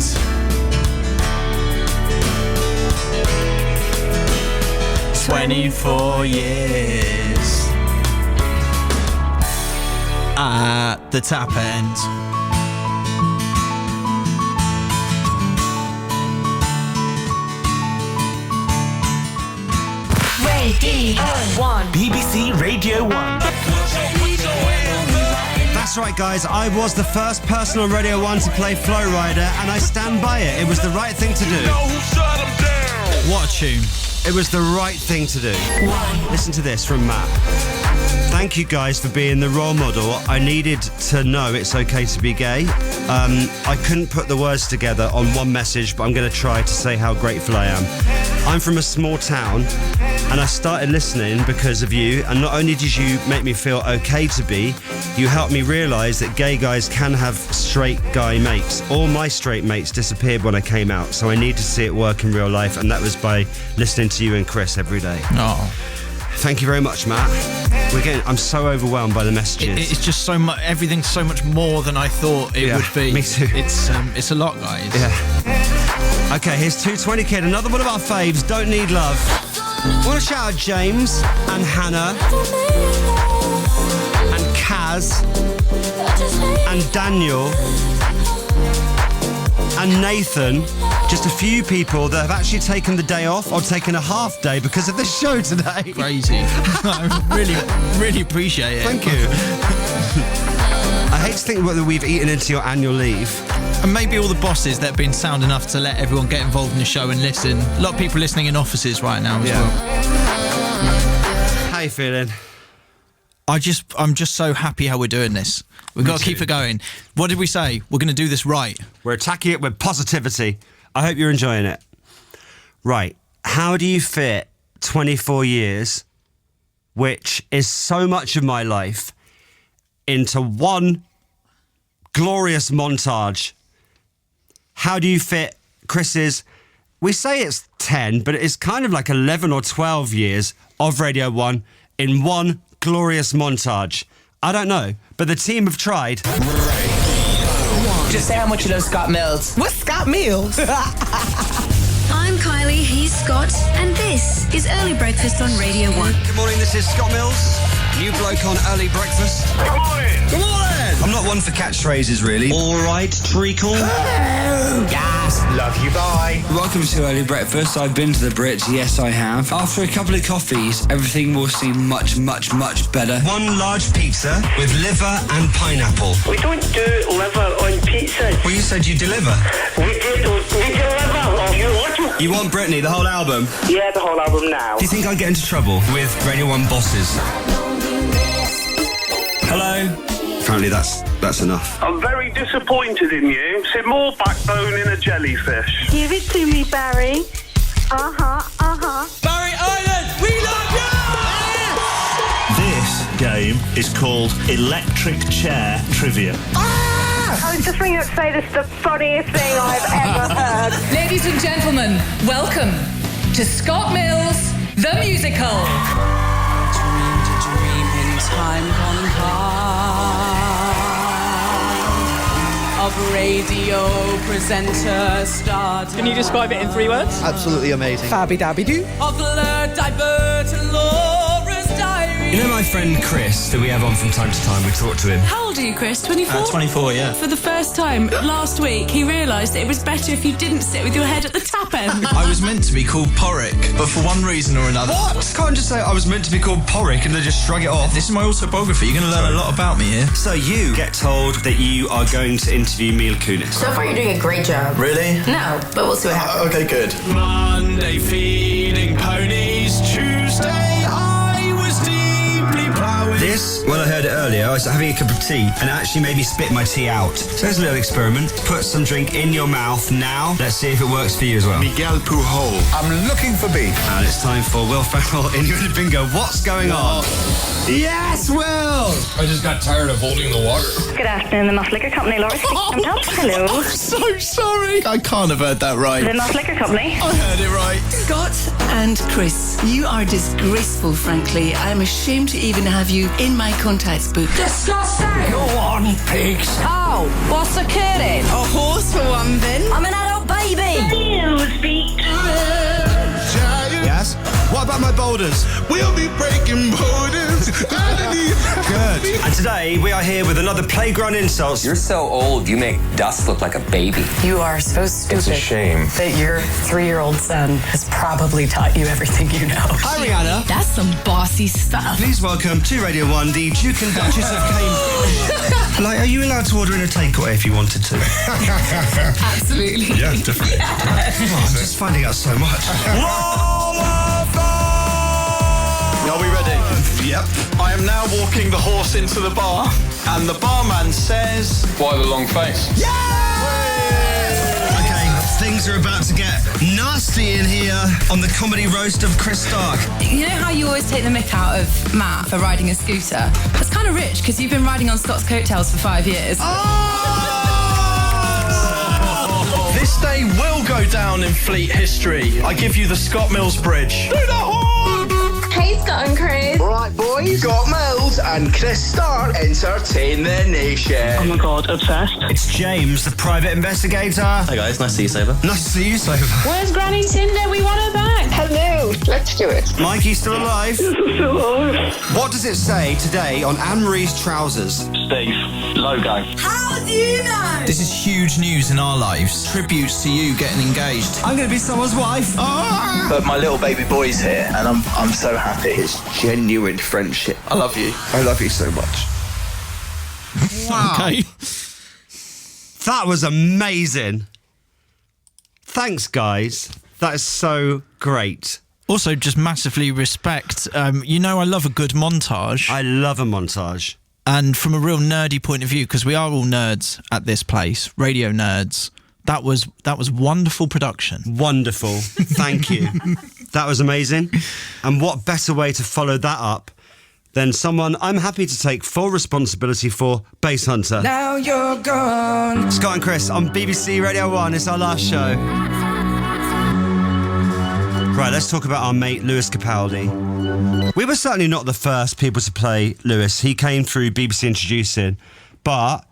Speaker 11: "24 years at the tap end."
Speaker 13: Radio 1.
Speaker 19: BBC Radio 1.
Speaker 3: That's right, guys. I was the first person on Radio 1 to play Flow Rider, and I stand by it. It was the right thing to do.
Speaker 11: What a tune.
Speaker 3: It was the right thing to do. Listen to this from Matt. Thank you guys for being the role model. I needed to know it's okay to be gay. I couldn't put the words together on one message, but I'm going to try to say how grateful I am. I'm from a small town, and I started listening because of you, and not only did you make me feel okay to be, you helped me realise that gay guys can have straight guy mates. All my straight mates disappeared when I came out, so I need to see it work in real life, and that was by listening to you and Chris every day.
Speaker 11: Oh.
Speaker 3: Thank you very much, Matt. I'm so overwhelmed by the messages.
Speaker 11: It's just so much. Everything's so much more than I thought it would be.
Speaker 3: Me too.
Speaker 11: It's a lot, guys.
Speaker 3: Yeah. Okay, here's 220 Kid, another one of our faves. Don't Need Love. I want to shout out James and Hannah and Kaz and Daniel and Nathan. Just a few people that have actually taken the day off or taken a half day because of this show today.
Speaker 11: Crazy. I really appreciate it.
Speaker 3: Thank you. I hate to think whether we've eaten into your annual leave.
Speaker 11: And maybe all the bosses that have been sound enough to let everyone get involved in the show and listen. A lot of people listening in offices right now as well.
Speaker 3: How you feeling?
Speaker 11: I'm just so happy how we're doing this. We've got to keep it going. What did we say? We're going to do this right.
Speaker 3: We're attacking it with positivity. I hope you're enjoying it. Right. How do you fit 24 years, which is so much of my life, into one glorious montage? How do you fit Chris's, we say it's 10, but it's kind of like 11 or 12 years of Radio 1 in one glorious montage? I don't know, but the team have tried.
Speaker 24: Just say how much you love Scott Mills. What's Scott Mills?
Speaker 4: I'm Kylie, he's Scott, and this is Early Breakfast on Radio 1.
Speaker 3: Good morning, this is Scott Mills, new bloke on Early Breakfast.
Speaker 5: Good morning!
Speaker 3: Good morning!
Speaker 5: I'm not one for catchphrases, really.
Speaker 3: All right, treacle.
Speaker 5: Yes, love you, bye.
Speaker 6: Welcome to Early Breakfast. I've been to the Brits, yes I have. After a couple of coffees, everything will seem much, much, much better.
Speaker 3: One large pizza with liver and pineapple.
Speaker 5: We don't do liver on pizza.
Speaker 3: Well, you said you deliver.
Speaker 5: We deliver.
Speaker 3: You want Britney, the whole album?
Speaker 5: Yeah, the whole album now.
Speaker 3: Do you think I'd get into trouble with Radio 1 bosses? Hello? Apparently that's enough.
Speaker 5: I'm very disappointed in you. See, more backbone in a jellyfish.
Speaker 7: Give it to me, Barry.
Speaker 5: Barry Island, we love you!
Speaker 8: This game is called Electric Chair Trivia.
Speaker 7: I was just ringing up to say this is the funniest thing I've ever heard.
Speaker 29: Ladies and gentlemen, welcome to Scott Mills, the musical.
Speaker 9: Dream in time gone by of radio presenter stardom.
Speaker 31: Can you describe it in 3 words?
Speaker 10: Absolutely amazing.
Speaker 31: Fabby dabby doo.
Speaker 9: Of Lord Divert and Laura's diary.
Speaker 3: You know my friend Chris that we have on from time to time? We talk to him.
Speaker 2: How old are you, Chris? 24?
Speaker 3: 24, yeah.
Speaker 2: For the first time last week, he realised it was better if you didn't sit with your head at the tap end.
Speaker 11: I was meant to be called Porrick, but for one reason or another...
Speaker 3: What? Can't just say I was meant to be called Porrick and then just shrug it off.
Speaker 11: This is my autobiography. You're going to learn a lot about me here.
Speaker 3: So you get told that you are going to interview Mila Kunis.
Speaker 12: So far, you're doing a great job.
Speaker 3: Really?
Speaker 12: No, but we'll see what happens.
Speaker 3: Okay, good.
Speaker 1: Monday feeding ponies, Tuesday I was deeply plowing.
Speaker 3: This, well, I heard it earlier. I was having a cup of tea and it actually made me spit my tea out. So there's a little experiment. Put some drink in your mouth now. Let's see if it works for you as well.
Speaker 5: Miguel Pujol. I'm looking for beef.
Speaker 3: And it's time for Will Ferrell in Your Bingo. What's going on? Yes, Will!
Speaker 5: I just got tired of holding the water.
Speaker 7: Good afternoon, the Moss Liquor Company. Laura speaking. Hello.
Speaker 11: I'm so sorry. I can't have heard that right.
Speaker 7: The Moss Liquor Company.
Speaker 11: I heard it right.
Speaker 29: Scott and Chris, you are disgraceful, frankly. I'm ashamed to even have you in my contacts book.
Speaker 7: Disgusting.
Speaker 5: Go on, pigs.
Speaker 7: Oh, what's occurring?
Speaker 29: A horse for one, then.
Speaker 7: I'm an adult baby.
Speaker 3: Yes? What about my boulders?
Speaker 5: We'll be breaking borders.
Speaker 3: Good. And today we are here with another Playground Insults.
Speaker 18: You're so old, you make dust look like a baby.
Speaker 26: You are so stupid.
Speaker 18: It's a shame.
Speaker 26: That your 3-year-old son has probably taught you everything you know.
Speaker 3: Hi, Rihanna.
Speaker 29: That's some bossy stuff.
Speaker 3: Please welcome to Radio 1 the Duke and Duchess of Cambridge. Like, are you allowed to order in a takeaway if you wanted to?
Speaker 29: Absolutely.
Speaker 3: Yeah, definitely. Oh, I'm just finding out so much.
Speaker 5: Are we ready?
Speaker 3: Yep.
Speaker 5: I
Speaker 11: I am now walking the horse into the bar, and the barman says...
Speaker 10: Why the long face?
Speaker 3: Okay, things are about to get nasty in here on the comedy roast of Chris Stark.
Speaker 12: You know how you always take the mick out of Matt for riding a scooter? That's kind of rich, because you've been riding on Scott's coattails for 5 years.
Speaker 11: This day will go down in Fleet history. I give you the Scott Mills Bridge. Do the horn!
Speaker 14: Hey, Scott and Chris.
Speaker 15: Right, boys. Scott Mills and Chris Stark entertain the nation.
Speaker 31: Oh my God, obsessed.
Speaker 3: It's James, the private investigator.
Speaker 16: Hi guys, nice to see you, Saber.
Speaker 3: Nice to see you, Saber.
Speaker 14: Where's Granny Tinder? We want her back. Hello. Let's do it.
Speaker 3: Mikey's still alive?
Speaker 31: Yes, I'm still alive.
Speaker 3: What does it say today on Anne-Marie's trousers?
Speaker 10: Steve, logo.
Speaker 12: How do you know?
Speaker 11: This is huge news in our lives. Tributes to you getting engaged.
Speaker 3: I'm going to be someone's wife.
Speaker 15: But my little baby boy's here, and I'm so happy. It's genuine friendship. I love you. I love you so much.
Speaker 3: Wow.
Speaker 11: Okay.
Speaker 3: That was amazing. Thanks, guys. That is so great.
Speaker 11: Also, just massively respect. You know, I love a good montage.
Speaker 3: I love a montage.
Speaker 11: And from a real nerdy point of view, because we are all nerds at this place, radio nerds, that was wonderful production.
Speaker 3: Wonderful. Thank you. That was amazing. And what better way to follow that up than someone I'm happy to take full responsibility for, Bass Hunter.
Speaker 9: Now you're gone.
Speaker 3: Scott and Chris on BBC Radio 1. It's our last show. Right, let's talk about our mate Lewis Capaldi. We were certainly not the first people to play Lewis. He came through BBC Introducing, but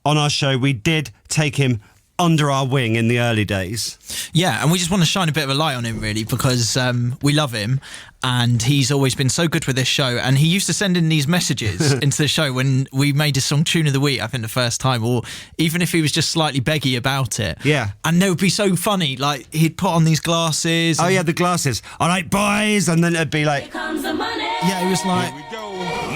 Speaker 3: on our show we did take him under our wing in the early days.
Speaker 11: Yeah, and we just want to shine a bit of a light on him, really, because we love him, and he's always been so good with this show. And he used to send in these messages into the show when we made his song Tune of the Week, I think the first time, or even if he was just slightly beggy about it.
Speaker 3: Yeah.
Speaker 11: And they would be so funny. Like, he'd put on these glasses.
Speaker 3: Oh, yeah, the glasses. All right, boys. And then it'd be like...
Speaker 9: Here comes the money.
Speaker 11: Yeah, he was like...
Speaker 9: Here we go.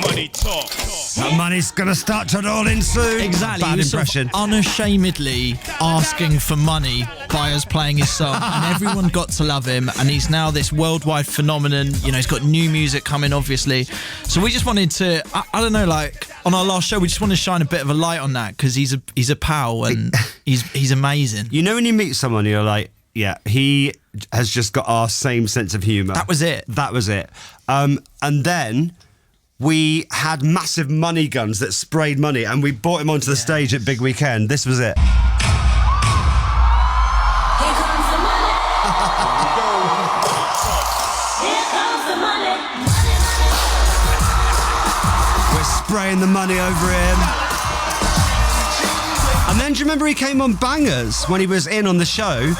Speaker 9: Money talk.
Speaker 3: That money's going to start to roll in soon.
Speaker 11: Exactly.
Speaker 3: Bad
Speaker 11: he was
Speaker 3: impression.
Speaker 11: Sort of unashamedly asking for money by us playing his song, and everyone got to love him, and he's now this worldwide phenomenon. You know, he's got new music coming, obviously. So we just wanted to, I don't know, like on our last show, we just want to shine a bit of a light on that, because he's a pal and he's amazing.
Speaker 3: You know, when you meet someone, you're like, yeah, he has just got our same sense of humour.
Speaker 11: That was it.
Speaker 3: That was it. And then we had massive money guns that sprayed money, and we brought him onto the stage at Big Weekend. This was it.
Speaker 9: Here comes the money. Here comes the money.
Speaker 3: We're spraying the money over him. And then do you remember he came on Bangers when he was in on the show?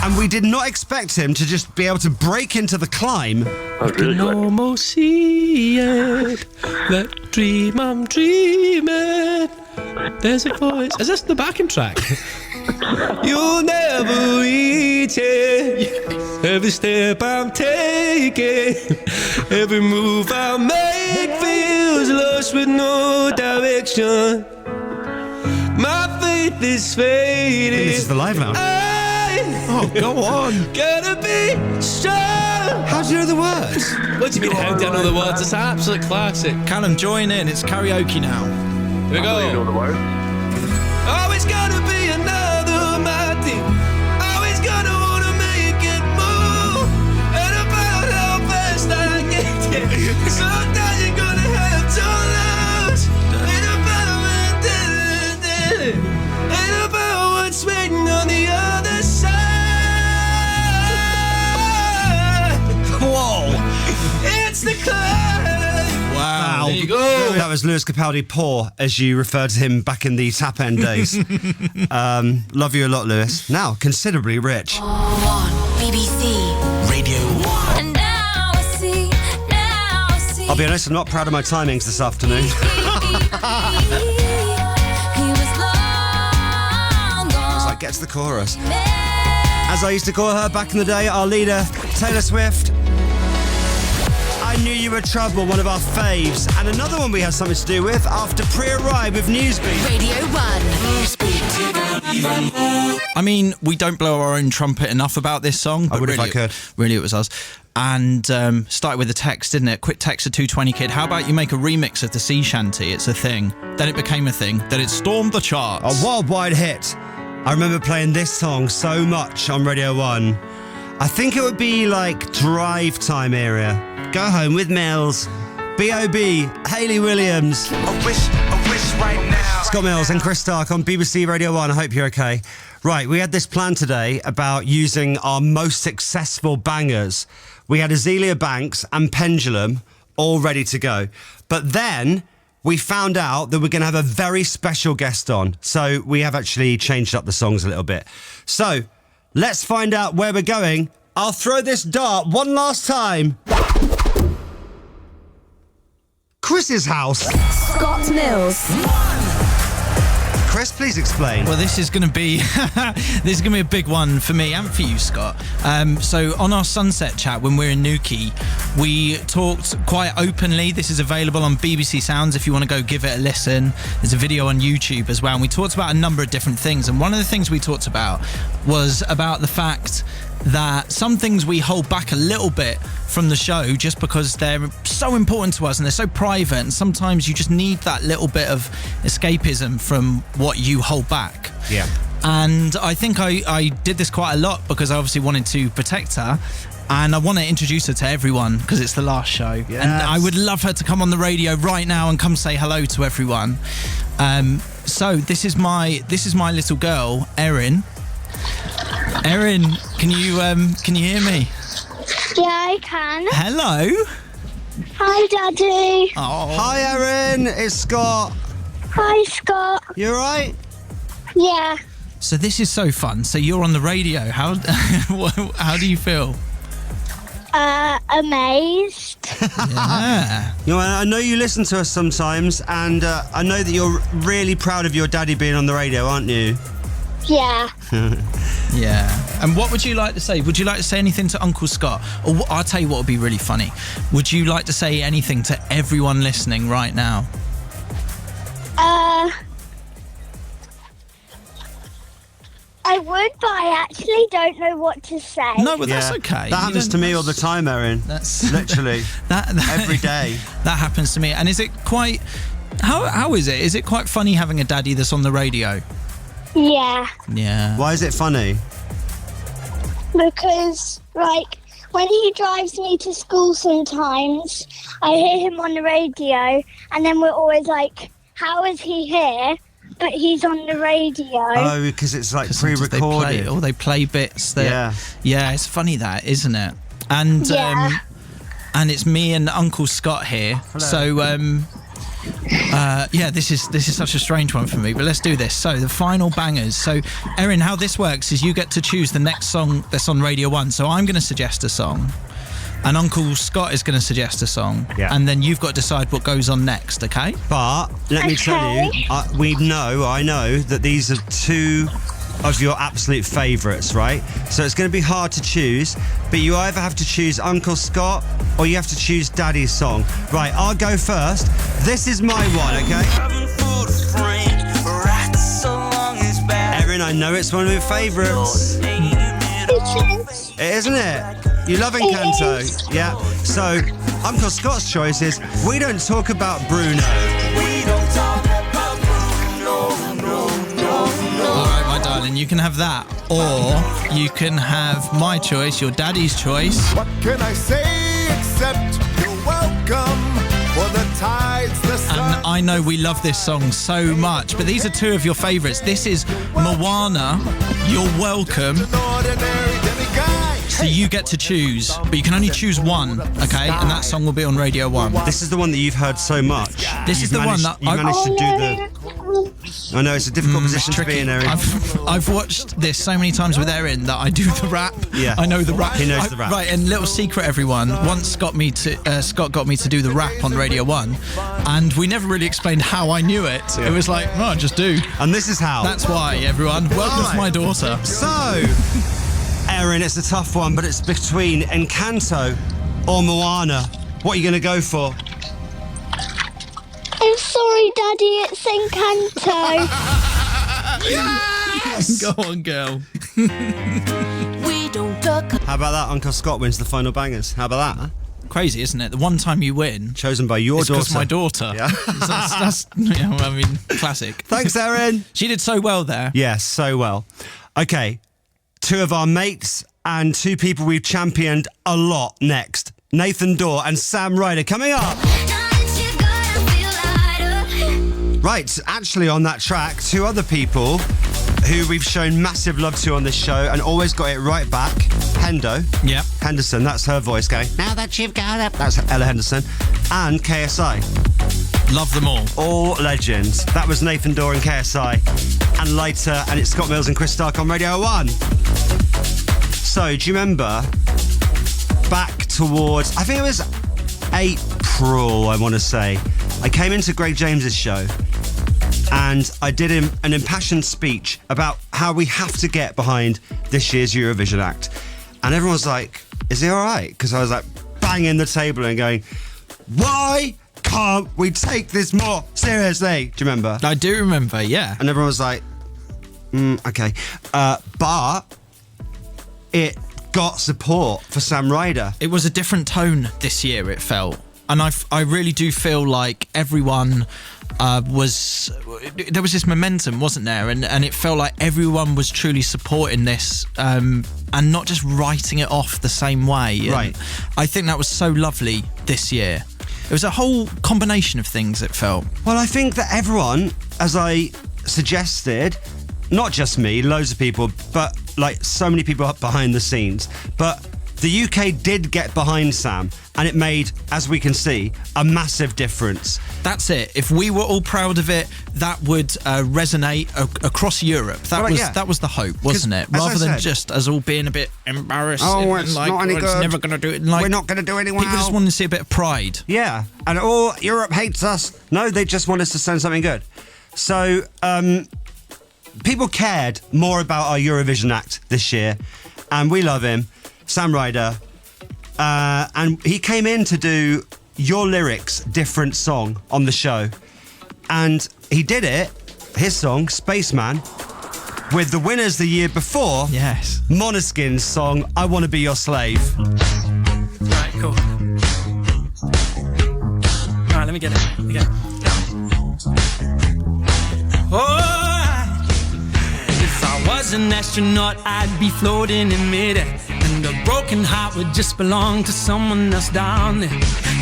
Speaker 3: And we did not expect him to just be able to break into the climb.
Speaker 31: I can almost see it. That dream I'm dreaming. There's a voice. Is this the backing track? You'll never reach it. Every step I'm taking, every move I make feels lost with no direction. My faith is fading.
Speaker 3: This is the live lounge.
Speaker 11: Oh, go on.
Speaker 31: Gotta be strong.
Speaker 3: How do you know the words?
Speaker 31: What do you mean, how do I know the words? It's an absolute classic.
Speaker 11: Callum, join in. It's karaoke now.
Speaker 31: Here we go.
Speaker 32: You know the words?
Speaker 31: Always gonna be another my team. Always gonna wanna make it move. And about how fast I get it. Sometimes you're gonna have to lose. Ain't about it. Ain't about what's waiting on the other side.
Speaker 3: Whoa.
Speaker 31: It's the climb.
Speaker 3: Wow.
Speaker 31: There you go.
Speaker 3: That was Lewis Capaldi Poor, as you referred to him back in the tap end days. Love you a lot, Lewis. Now, considerably rich.
Speaker 4: BBC
Speaker 3: Radio 1.
Speaker 4: And now I see.
Speaker 3: I'll be honest, I'm not proud of my timings this afternoon.
Speaker 4: He was long gone.
Speaker 3: It's like, get to the chorus. As I used to call her back in the day, our leader, Taylor Swift. I Knew You Were Trouble, one of our faves. And another one we had something to do with after Pre-Arrive with Newsbeat.
Speaker 4: Radio 1.
Speaker 11: I mean, we don't blow our own trumpet enough about this song.
Speaker 3: I
Speaker 11: But
Speaker 3: would
Speaker 11: really,
Speaker 3: if I could.
Speaker 11: Really, it was us. and started with a text, didn't it? Quick text to 220 Kid. How about you make a remix of the sea shanty? It's a thing. Then it became a thing. Then it stormed the charts.
Speaker 3: A worldwide hit. I remember playing this song so much on Radio 1. I think it would be like drive time area. Go home with Mills. B.O.B. Hayley Williams.
Speaker 13: I wish right now.
Speaker 3: Scott Mills and Chris Stark on BBC Radio 1. I hope you're okay. Right, we had this plan today about using our most successful bangers. We had Azealia Banks and Pendulum all ready to go. But then we found out that we're going to have a very special guest on. So we have actually changed up the songs a little bit. So let's find out where we're going. I'll throw this dart one last time. Chris's house.
Speaker 26: Scott Mills.
Speaker 3: Chris, please explain.
Speaker 11: Well, this is going to be a big one for me and for you, Scott. So on our Sunset chat when we're in Newquay, we talked quite openly. This is available on BBC Sounds if you want to go give it a listen. There's a video on YouTube as well. And we talked about a number of different things. And one of the things we talked about was about the fact that some things we hold back a little bit from the show just because they're so important to us and they're so private, and sometimes you just need that little bit of escapism from what you hold back.
Speaker 3: Yeah.
Speaker 11: And I think I did this quite a lot because I obviously wanted to protect her, and I want to introduce her to everyone because it's the last show.
Speaker 3: Yes.
Speaker 11: And I would love her to come on the radio right now and come say hello to everyone. So this is my little girl, Erin. Erin, can you hear me?
Speaker 16: Yeah, I can.
Speaker 11: Hello.
Speaker 16: Hi, Daddy.
Speaker 11: Oh.
Speaker 3: Hi, Erin. It's Scott.
Speaker 16: Hi, Scott.
Speaker 3: You all right?
Speaker 16: Yeah.
Speaker 11: So this is so fun. So you're on the radio. How do you feel?
Speaker 16: Amazed.
Speaker 11: Yeah.
Speaker 3: You know, I know you listen to us sometimes, and I know that you're really proud of your daddy being on the radio, aren't you?
Speaker 16: Yeah.
Speaker 11: Yeah. And what would you like to say? Would you like to say anything to Uncle Scott? Or I'll tell you what would be really funny. Would you like to say anything to everyone listening right now?
Speaker 16: I would, but I actually don't know what to say.
Speaker 11: No, but that's okay.
Speaker 3: That happens to me all the time, Erin.
Speaker 11: That's
Speaker 3: literally
Speaker 11: that
Speaker 3: every day.
Speaker 11: That happens to me. And is it quite... How is it? Is it quite funny having a daddy that's on the radio?
Speaker 16: Yeah.
Speaker 11: Yeah.
Speaker 3: Why is it funny?
Speaker 16: Because, like, when he drives me to school sometimes, I hear him on the radio, and then we're always like, how is he here? But he's on the radio.
Speaker 3: Oh, because it's like pre-recorded.
Speaker 11: They play bits.
Speaker 3: Yeah.
Speaker 11: Yeah, it's funny that, isn't it? And and it's me and Uncle Scott here.
Speaker 3: Hello.
Speaker 11: So this is such a strange one for me, but let's do this. So the final bangers. So Erin, how this works is you get to choose the next song that's on Radio 1. So I'm going to suggest a song, and Uncle Scott is going to suggest a song, and then you've got to decide what goes on next, okay?
Speaker 3: But let me tell you, I know that these are two of your absolute favourites, right? So it's going to be hard to choose, but you either have to choose Uncle Scott or you have to choose Daddy's song. Right, I'll go first. This is my one, okay? Erin, I know it's one of your favourites. It isn't it? You love Encanto? Yeah. So, Uncle Scott's choice is We Don't Talk About Bruno.
Speaker 16: We don't talk about Bruno,
Speaker 11: All right, my darling, you can have that. Or you can have my choice, your daddy's choice.
Speaker 17: What can I say except you're welcome for the tides, the sun.
Speaker 11: And I know we love this song so much, but these are two of your favourites. This is Moana, You're Welcome. So you get to choose, but you can only choose one, okay? And that song will be on Radio 1.
Speaker 3: This is the one that you've heard so much.
Speaker 11: This is the one that
Speaker 3: you managed to do the... I know, it's a difficult position to be in, Erin.
Speaker 11: I've watched this so many times with Erin that I do the rap.
Speaker 3: Yeah.
Speaker 11: I know the rap.
Speaker 3: He knows the rap.
Speaker 11: Right, and little secret, everyone. Once Scott got me to do the rap on Radio 1, and we never really explained how I knew it. Yeah. It was like, oh, just do.
Speaker 3: And this is how.
Speaker 11: That's why, everyone. Welcome to my daughter.
Speaker 3: So... Erin, it's a tough one, but it's between Encanto or Moana. What are you going to go for?
Speaker 16: I'm sorry, Daddy, it's Encanto.
Speaker 11: Yes! Go on, girl.
Speaker 16: We don't talk.
Speaker 3: How about that? Uncle Scott wins the final bangers. How about that? Huh?
Speaker 11: Crazy, isn't it? The one time you win,
Speaker 3: chosen by your daughter.
Speaker 11: Because my daughter.
Speaker 3: Yeah,
Speaker 11: that's I mean, classic.
Speaker 3: Thanks, Erin.
Speaker 11: She did so well there.
Speaker 3: Yes, so well. Okay, 2 of our mates and 2 people we've championed a lot next. Nathan Dorr and Sam Ryder coming up. Right, actually on that track, 2 other people who we've shown massive love to on this show and always got it right back. Hendo.
Speaker 11: Yeah.
Speaker 3: Henderson, that's her voice going, now that you've got up. That's Ella Henderson. And KSI.
Speaker 11: Love them all.
Speaker 3: All legends. That was Nathan Dorr and KSI. And later, and it's Scott Mills and Chris Stark on Radio 1. So, do you remember back towards, I think it was April, I want to say, I came into Greg James's show and I did an impassioned speech about how we have to get behind this year's Eurovision act. And everyone was like, is he all right? Because I was like banging the table and going, why can't we take this more seriously? Do you remember?
Speaker 11: I do remember, yeah.
Speaker 3: And everyone was like, okay. But it got support for Sam Ryder.
Speaker 11: It was a different tone this year, it felt. And I really do feel like everyone there was this momentum, wasn't there? And it felt like everyone was truly supporting this and not just writing it off the same way.
Speaker 3: Right.
Speaker 11: And I think that was so lovely this year. It was a whole combination of things, it felt.
Speaker 3: Well, I think that everyone, as I suggested, not just me, loads of people, but like so many people up behind the scenes, but the UK did get behind Sam, and it made, as we can see, a massive difference.
Speaker 11: That's it. If we were all proud of it, that would resonate across Europe. That was the hope, wasn't it? Rather than just us all being a bit embarrassed.
Speaker 3: Oh, it's
Speaker 11: like,
Speaker 3: not any
Speaker 11: it's
Speaker 3: good.
Speaker 11: Never going to do it. Like,
Speaker 3: we're not going to do it anymore.
Speaker 11: People just wanted to see a bit of pride.
Speaker 3: Yeah, and Europe hates us. No, they just want us to send something good. So, people cared more about our Eurovision act this year, and we love him. Sam Ryder, and he came in to do Your Lyrics Different Song on the show, and he did it, his song Spaceman, with the winners the year before.
Speaker 11: Yes,
Speaker 3: Måneskin's song I Want to Be Your Slave.
Speaker 9: Right, cool. Alright, let me get it. If I was an astronaut, I'd be floating in midair, and a broken heart would just belong to someone else down there.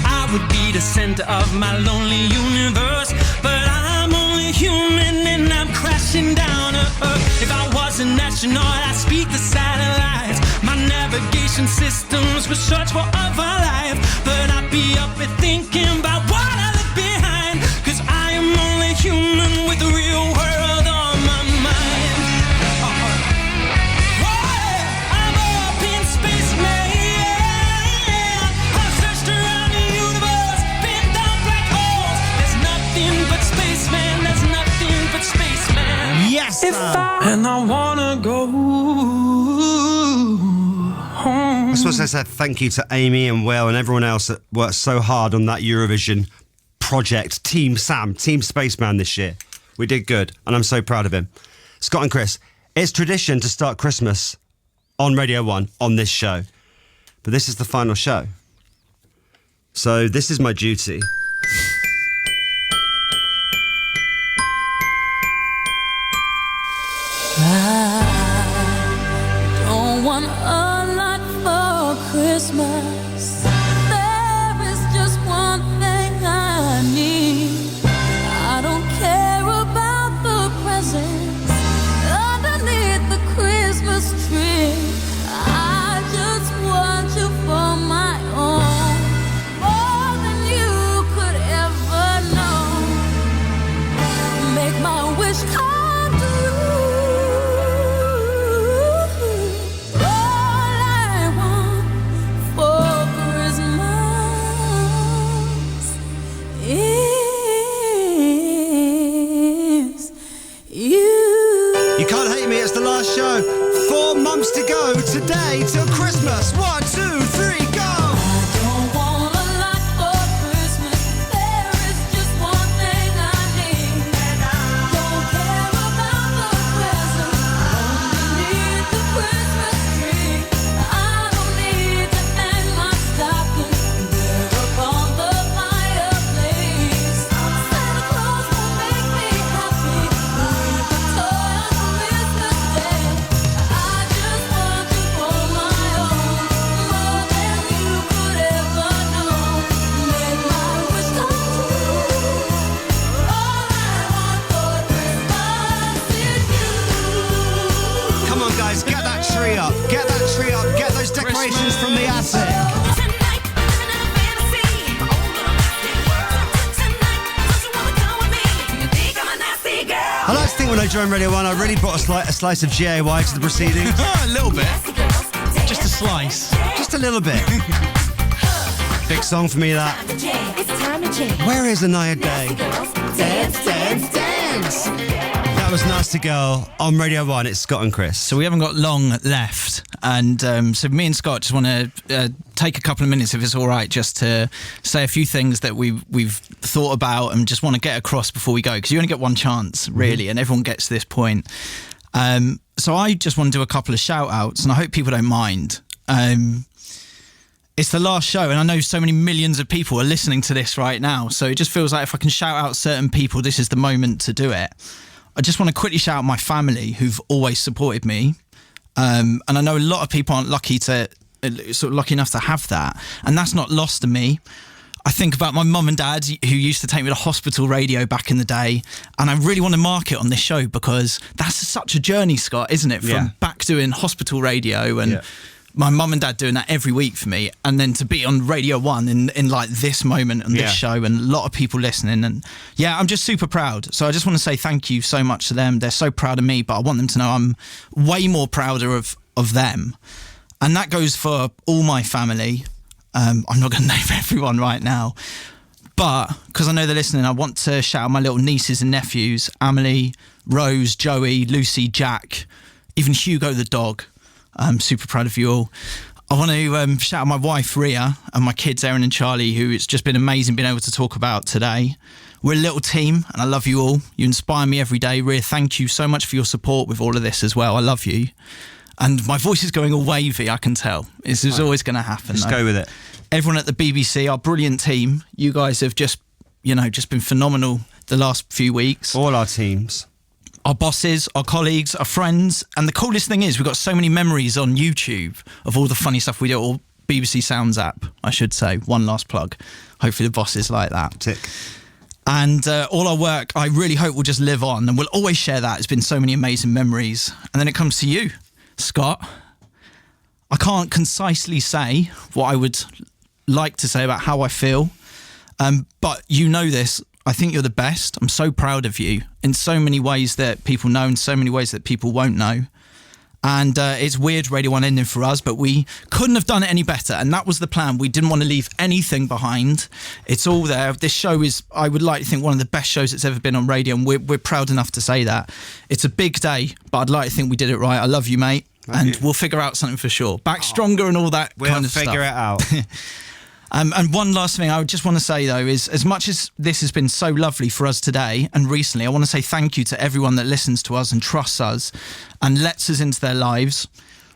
Speaker 9: I would be the center of my lonely universe, but I'm only human and I'm crashing down to Earth. If I was an astronaut, I'd speak the satellites. My navigation systems would search for other life, but I'd be up and thinking about what I left behind, 'cause I am only human with the real world on my mind. I'm up in space, man. I've searched around the universe, been down black holes. There's nothing but space, man. There's nothing but space, man.
Speaker 3: Yes,
Speaker 9: and I wanna go home.
Speaker 3: I suppose I said thank you to Amy and Will and everyone else that worked so hard on that Eurovision project. Team Sam, Team Spaceman this year. We did good, and I'm so proud of him. Scott and Chris, it's tradition to start Christmas on Radio 1 on this show. But this is the final show. So this is my duty.
Speaker 6: I don't want a lot for Christmas. There is just one thing I need. I don't care about the presents underneath the Christmas tree. I just want you for my own, more than you could ever know. Make my wish come true.
Speaker 3: You can't hate me, it's the last show. 4 months to go today till Christmas. 1, 2, 3, go!
Speaker 6: I don't
Speaker 3: think when I joined Radio 1, I really brought a slice of GAY to the proceedings.
Speaker 11: A little bit. Just a slice.
Speaker 3: Just a little bit. Big song for me, that. Where is Anaya Day? Dance, dance, dance. That was Nasty Girl on Radio 1. It's Scott and Chris.
Speaker 11: So we haven't got long left. And so me and Scott just want to take a couple of minutes, if it's all right, just to say a few things that we've thought about and just want to get across before we go. Because you only get one chance, really, and everyone gets to this point. So I just want to do a couple of shout-outs, and I hope people don't mind. It's the last show, and I know so many millions of people are listening to this right now, so it just feels like if I can shout out certain people, this is the moment to do it. I just want to quickly shout out my family, who've always supported me, and I know a lot of people aren't lucky enough to have that, and that's not lost to me. I think about my mum and dad, who used to take me to hospital radio back in the day, and I really want to mark it on this show because that's such a journey, Scott, isn't it? From back doing hospital radio and my mum and dad doing that every week for me, and then to be on Radio 1 in like this moment on this show, and a lot of people listening, and I'm just super proud. So I just want to say thank you so much to them. They're so proud of me, but I want them to know I'm way more prouder of them, and that goes for all my family. I'm not going to name everyone right now, but because I know they're listening, I want to shout out my little nieces and nephews, Amelie, Rose, Joey, Lucy, Jack, even Hugo the dog. I'm super proud of you all. I want to shout out my wife, Ria, and my kids, Erin and Charlie, who it's just been amazing being able to talk about today. We're a little team, and I love you all. You inspire me every day. Ria, thank you so much for your support with all of this as well. I love you. And my voice is going all wavy, I can tell. This is always going to happen.
Speaker 3: Just go with it.
Speaker 11: Everyone at the BBC, our brilliant team, you guys have just been phenomenal the last few weeks.
Speaker 3: All our teams.
Speaker 11: Our bosses, our colleagues, our friends. And the coolest thing is we've got so many memories on YouTube of all the funny stuff we do, or BBC Sounds app, I should say. One last plug. Hopefully the bosses like that.
Speaker 3: Tick.
Speaker 11: And all our work, I really hope will just live on, and we'll always share that. It's been so many amazing memories. And then it comes to you, Scott. I can't concisely say what I would like to say about how I feel, but you know this. I think you're the best. I'm so proud of you in so many ways that people know, in so many ways that people won't know. And it's weird, Radio 1 ending for us, but we couldn't have done it any better. And that was the plan. We didn't want to leave anything behind. It's all there. This show is, I would like to think, one of the best shows that's ever been on radio. And we're proud enough to say that. It's a big day, but I'd like to think we did it right. I love you, mate. We'll figure out something for sure. Back stronger and all that kind of stuff.
Speaker 3: We'll figure it out.
Speaker 11: And one last thing I would just want to say, though, is as much as this has been so lovely for us today and recently, I want to say thank you to everyone that listens to us and trusts us and lets us into their lives.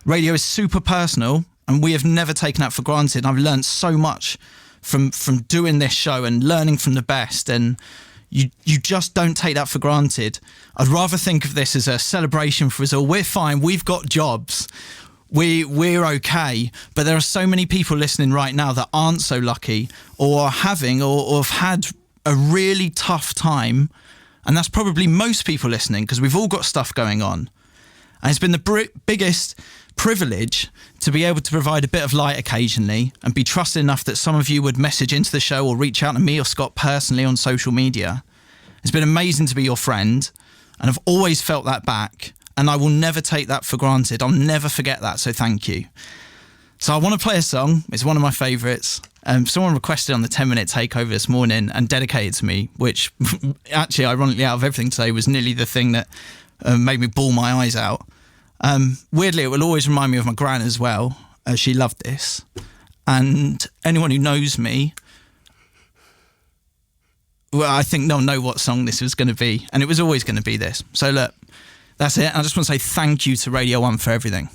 Speaker 11: Radio is super personal, and we have never taken that for granted. I've learned so much from doing this show and learning from the best, and you just don't take that for granted. I'd rather think of this as a celebration for us all. We're fine. We've got jobs. We're okay, but there are so many people listening right now that aren't so lucky, or are having or have had a really tough time, and that's probably most people listening because we've all got stuff going on. And it's been the biggest privilege to be able to provide a bit of light occasionally and be trusted enough that some of you would message into the show or reach out to me or Scott personally on social media. It's been amazing to be your friend, and I've always felt that back. And I will never take that for granted. I'll never forget that, so thank you. So I want to play a song. It's one of my favourites. Someone requested on the 10-minute takeover this morning and dedicated to me, which actually, ironically, out of everything today, was nearly the thing that made me bawl my eyes out. Weirdly, it will always remind me of my gran as well. She loved this. And anyone who knows me, well, I think they'll know what song this was going to be. And it was always going to be this. So look. That's it. I just want to say thank you to Radio 1 for everything.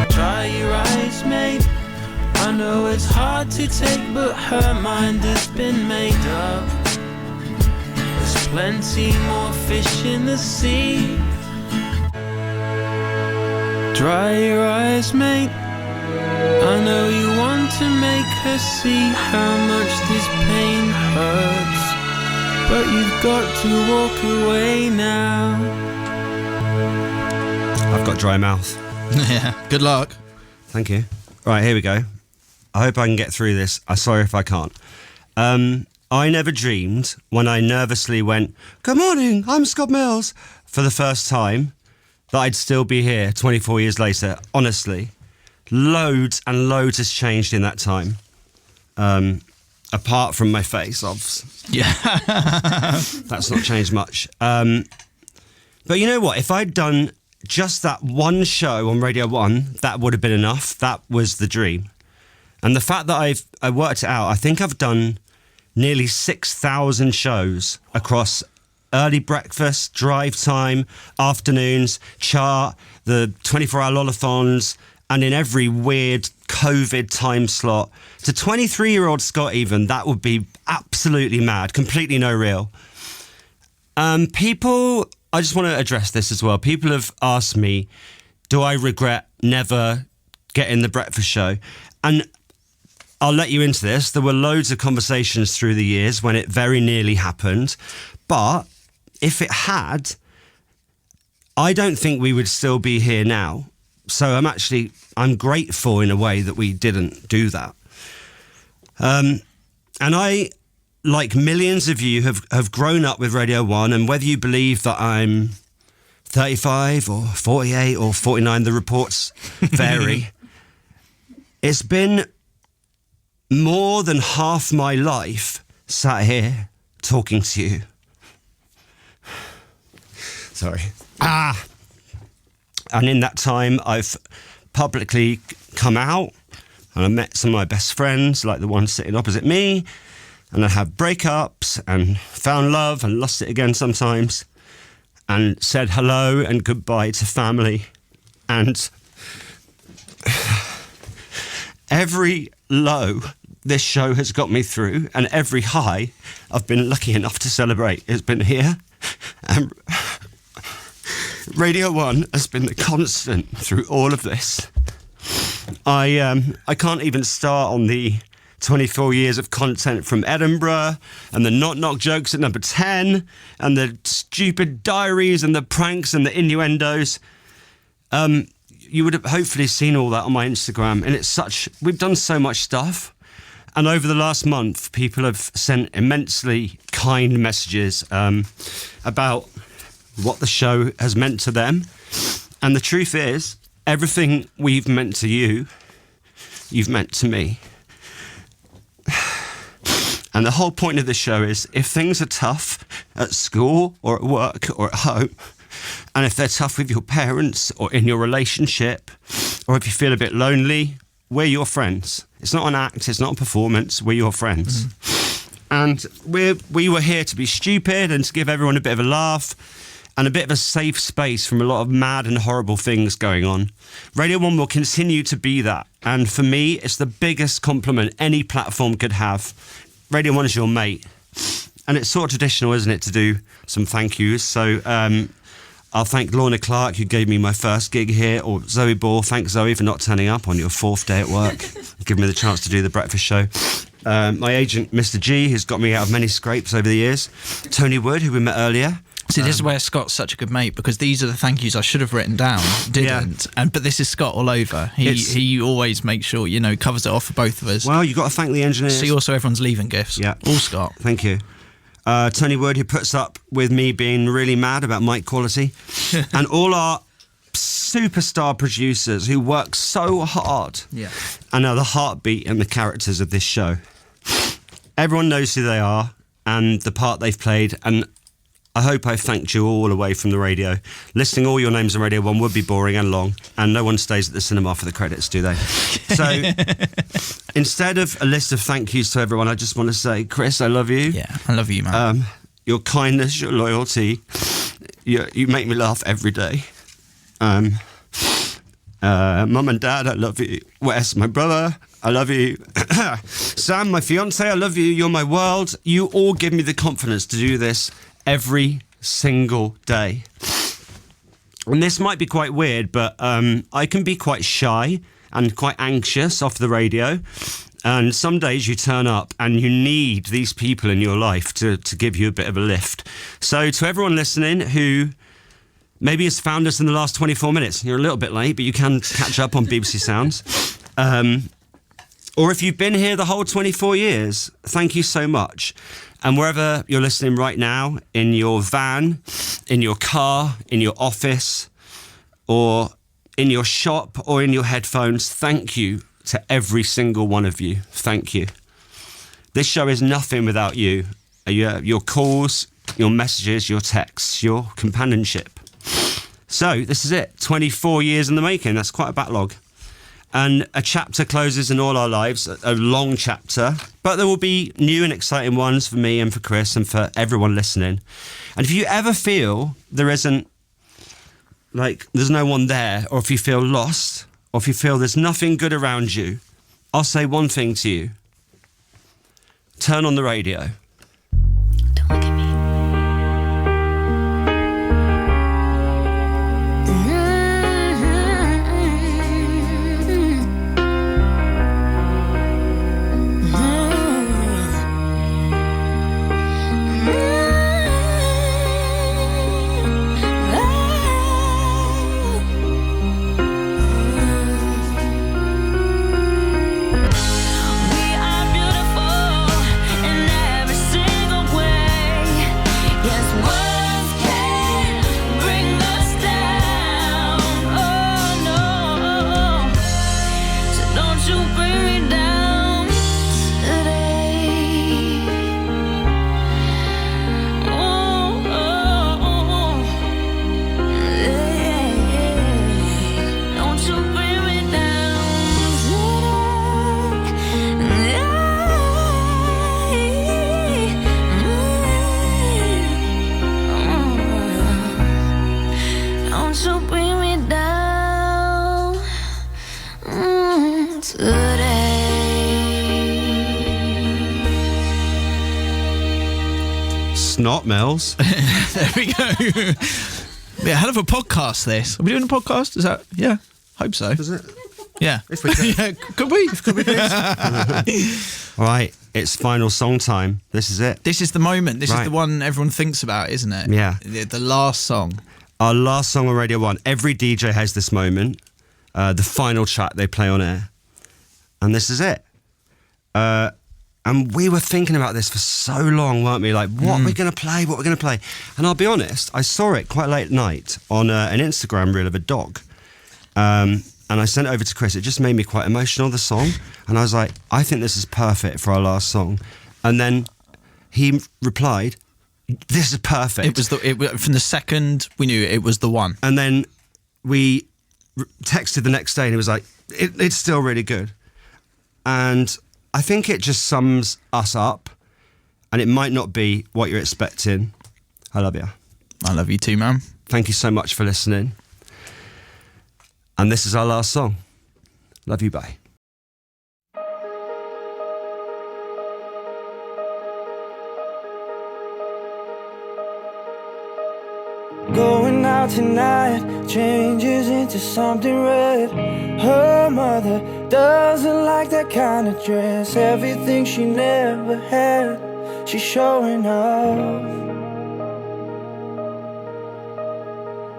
Speaker 9: Dry your eyes, mate. I know it's hard to take, but her mind has been made up. Plenty more fish in the sea. Dry your eyes, mate. I know you want to make her see how much this pain hurts, but you've got to walk away now.
Speaker 3: I've got dry mouth.
Speaker 11: Yeah, good luck.
Speaker 3: Thank you. Right, here we go. I hope I can get through this. I'm sorry if I can't. I never dreamed when I nervously went, "Good morning, I'm Scott Mills," for the first time, that I'd still be here 24 years later. Honestly, loads and loads has changed in that time. Apart from my face,
Speaker 11: yeah,
Speaker 3: that's not changed much. But you know what? If I'd done just that one show on Radio 1, that would have been enough. That was the dream. And the fact that I worked it out, I think I've done nearly 6,000 shows across early breakfast, drive time, afternoons, chart, the 24-hour Lolathons, and in every weird COVID time slot. To 23-year-old Scott even, that would be absolutely mad, completely no real. People, I just want to address this as well. People have asked me, do I regret never getting the breakfast show? And I'll let you into this. There were loads of conversations through the years when it very nearly happened. But if it had, I don't think we would still be here now. So I'm grateful in a way that we didn't do that. And I, like millions of you, have grown up with Radio 1, and whether you believe that I'm 35 or 48 or 49, the reports vary. It's been more than half my life sat here talking to you. Sorry. And in that time, I've publicly come out, and I met some of my best friends, like the one sitting opposite me, and I have breakups and found love and lost it again sometimes, and said hello and goodbye to family. And every low this show has got me through, and every high I've been lucky enough to celebrate has been here. And Radio 1 has been the constant through all of this. I can't even start on the 24 years of content from Edinburgh, and the knock-knock jokes at number 10, and the stupid diaries and the pranks and the innuendos. You would have hopefully seen all that on my Instagram, and we've done so much stuff. And over the last month, people have sent immensely kind messages about what the show has meant to them. And the truth is, everything we've meant to you, you've meant to me. And the whole point of the show is, if things are tough at school or at work or at home, and if they're tough with your parents or in your relationship, or if you feel a bit lonely, we're your friends. It's not an act, it's not a performance, we're your friends. And we were here to be stupid and to give everyone a bit of a laugh and a bit of a safe space from a lot of mad and horrible things going on. Radio 1 will continue to be that. And for me, it's the biggest compliment any platform could have. Radio 1 is your mate. And it's sort of traditional, isn't it, to do some thank yous. So I'll thank Lorna Clark, who gave me my first gig here, or Zoe Ball. Thanks, Zoe, for not turning up on your 4th day at work, giving me the chance to do the breakfast show. My agent, Mr. G, who's got me out of many scrapes over the years. Tony Wood, who we met earlier.
Speaker 11: See, this is where Scott's such a good mate, because these are the thank yous I should have written down, didn't. Yeah. But this is Scott all over. He always makes sure, covers it off for both of us.
Speaker 3: Well, you've got to thank the engineers.
Speaker 11: See, also everyone's leaving gifts.
Speaker 3: Yeah.
Speaker 11: All Scott.
Speaker 3: Thank you. Tony Wood, who puts up with me being really mad about mic quality. And all our superstar producers who work so hard and are the heartbeat and the characters of this show. Everyone knows who they are and the part they've played, and I hope I've thanked you all away from the radio. Listing all your names on Radio 1 would be boring and long, and no one stays at the cinema for the credits, do they? So instead of a list of thank yous to everyone, I just want to say, Chris, I love you.
Speaker 11: Yeah, I love you, man.
Speaker 3: Your kindness, your loyalty, you make me laugh every day. Mum and Dad, I love you. Wes, my brother, I love you. Sam, my fiance, I love you. You're my world. You all give me the confidence to do this every single day. And this might be quite weird, but I can be quite shy and quite anxious off the radio. And some days you turn up and you need these people in your life to give you a bit of a lift. So to everyone listening who maybe has found us in the last 24 minutes, you're a little bit late, but you can catch up on BBC Sounds. Or if you've been here the whole 24 years, thank you so much. And wherever you're listening right now, in your van, in your car, in your office, or in your shop, or in your headphones, thank you to every single one of you. Thank you. This show is nothing without you. Your calls, your messages, your texts, your companionship. So this is it. 24 years in the making. That's quite a backlog. And a chapter closes in all our lives, a long chapter. But there will be new and exciting ones for me and for Chris and for everyone listening. And if you ever feel there's no one there, or if you feel lost, or if you feel there's nothing good around you, I'll say one thing to you. Turn on the radio.
Speaker 6: Don't look at me.
Speaker 3: Snot Mills.
Speaker 11: There we go. Yeah, hell of a podcast this. Are we doing a podcast? Is that? Yeah, hope so.
Speaker 3: Is it?
Speaker 11: Yeah.
Speaker 3: If we can.
Speaker 11: Yeah, could we?
Speaker 3: Could we please? All right, it's final song time. This is it.
Speaker 11: This is the moment. This
Speaker 3: Right.
Speaker 11: is the one everyone thinks about, isn't it?
Speaker 3: Yeah.
Speaker 11: The last song.
Speaker 3: Our last song on Radio 1. Every DJ has this moment. The final track they play on air. And this is it. And we were thinking about this for so long, weren't we? Like, what are we going to play? What are we going to play? And I'll be honest, I saw it quite late at night on an Instagram reel of a dog. And I sent it over to Chris. It just made me quite emotional, the song. And I was like, I think this is perfect for our last song. And then he replied, this is perfect.
Speaker 11: It was from the second we knew it was the one.
Speaker 3: And then we texted the next day and he was like, it's still really good. And I think it just sums us up, and it might not be what you're expecting. I love you.
Speaker 11: I love you too, man.
Speaker 3: Thank you so much for listening. And this is our last song. Love you, bye.
Speaker 2: Going out tonight changes into something red. Her mother doesn't like that kind of dress. Everything she never had, she's showing off.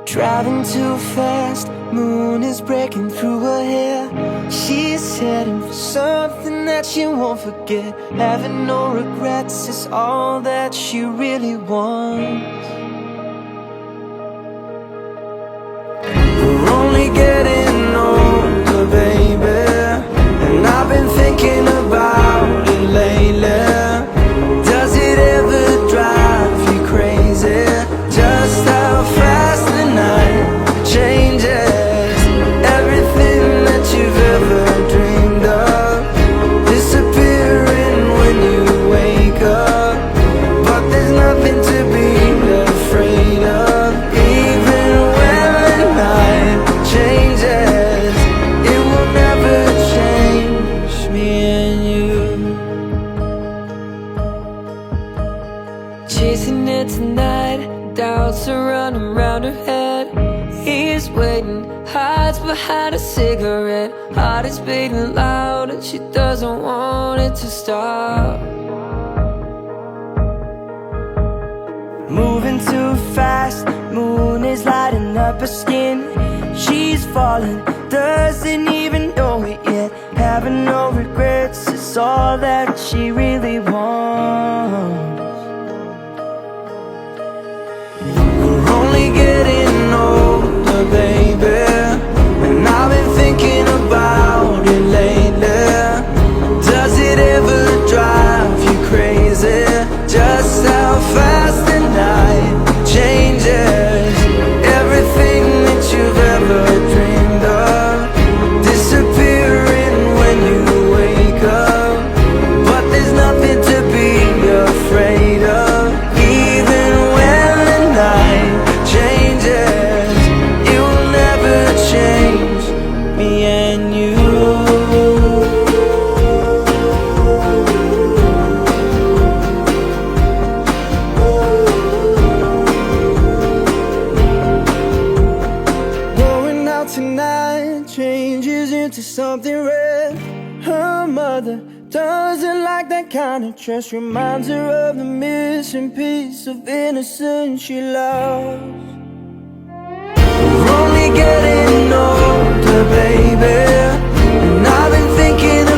Speaker 2: Driving too fast, moon is breaking through her hair. She's heading for something that she won't forget. Having no regrets is all that she really wants. We're only getting older, baby, and I've been thinking about it lately. Does it ever drive you crazy? Just how fast the night changes. Everything that you've ever dreamed of disappearing when you wake up. But there's nothing to be afraid of. Even when the night changes, it will never change me and you. Chasing it tonight, doubts are running round her head. He's
Speaker 1: waiting, hides behind a cigarette. Heart is beating loud and she doesn't want it to stop.
Speaker 2: Moving too fast, moon is lighting up her skin. She's falling, doesn't even know it yet. Having no regrets is all that she really wants. We're only getting older, baby, and I've been thinking about it lately. Does it ever drive you crazy? Just how fast the night changes. Everything that you've ever dreamed of disappearing when you wake up. But there's nothing to be afraid of. Even when the night changes, it will never change me and you. Going out tonight changes into something red. Her mother doesn't like that kind of dress. Reminds her of the missing piece of innocence she lost. We're only getting older, baby, and I've been thinking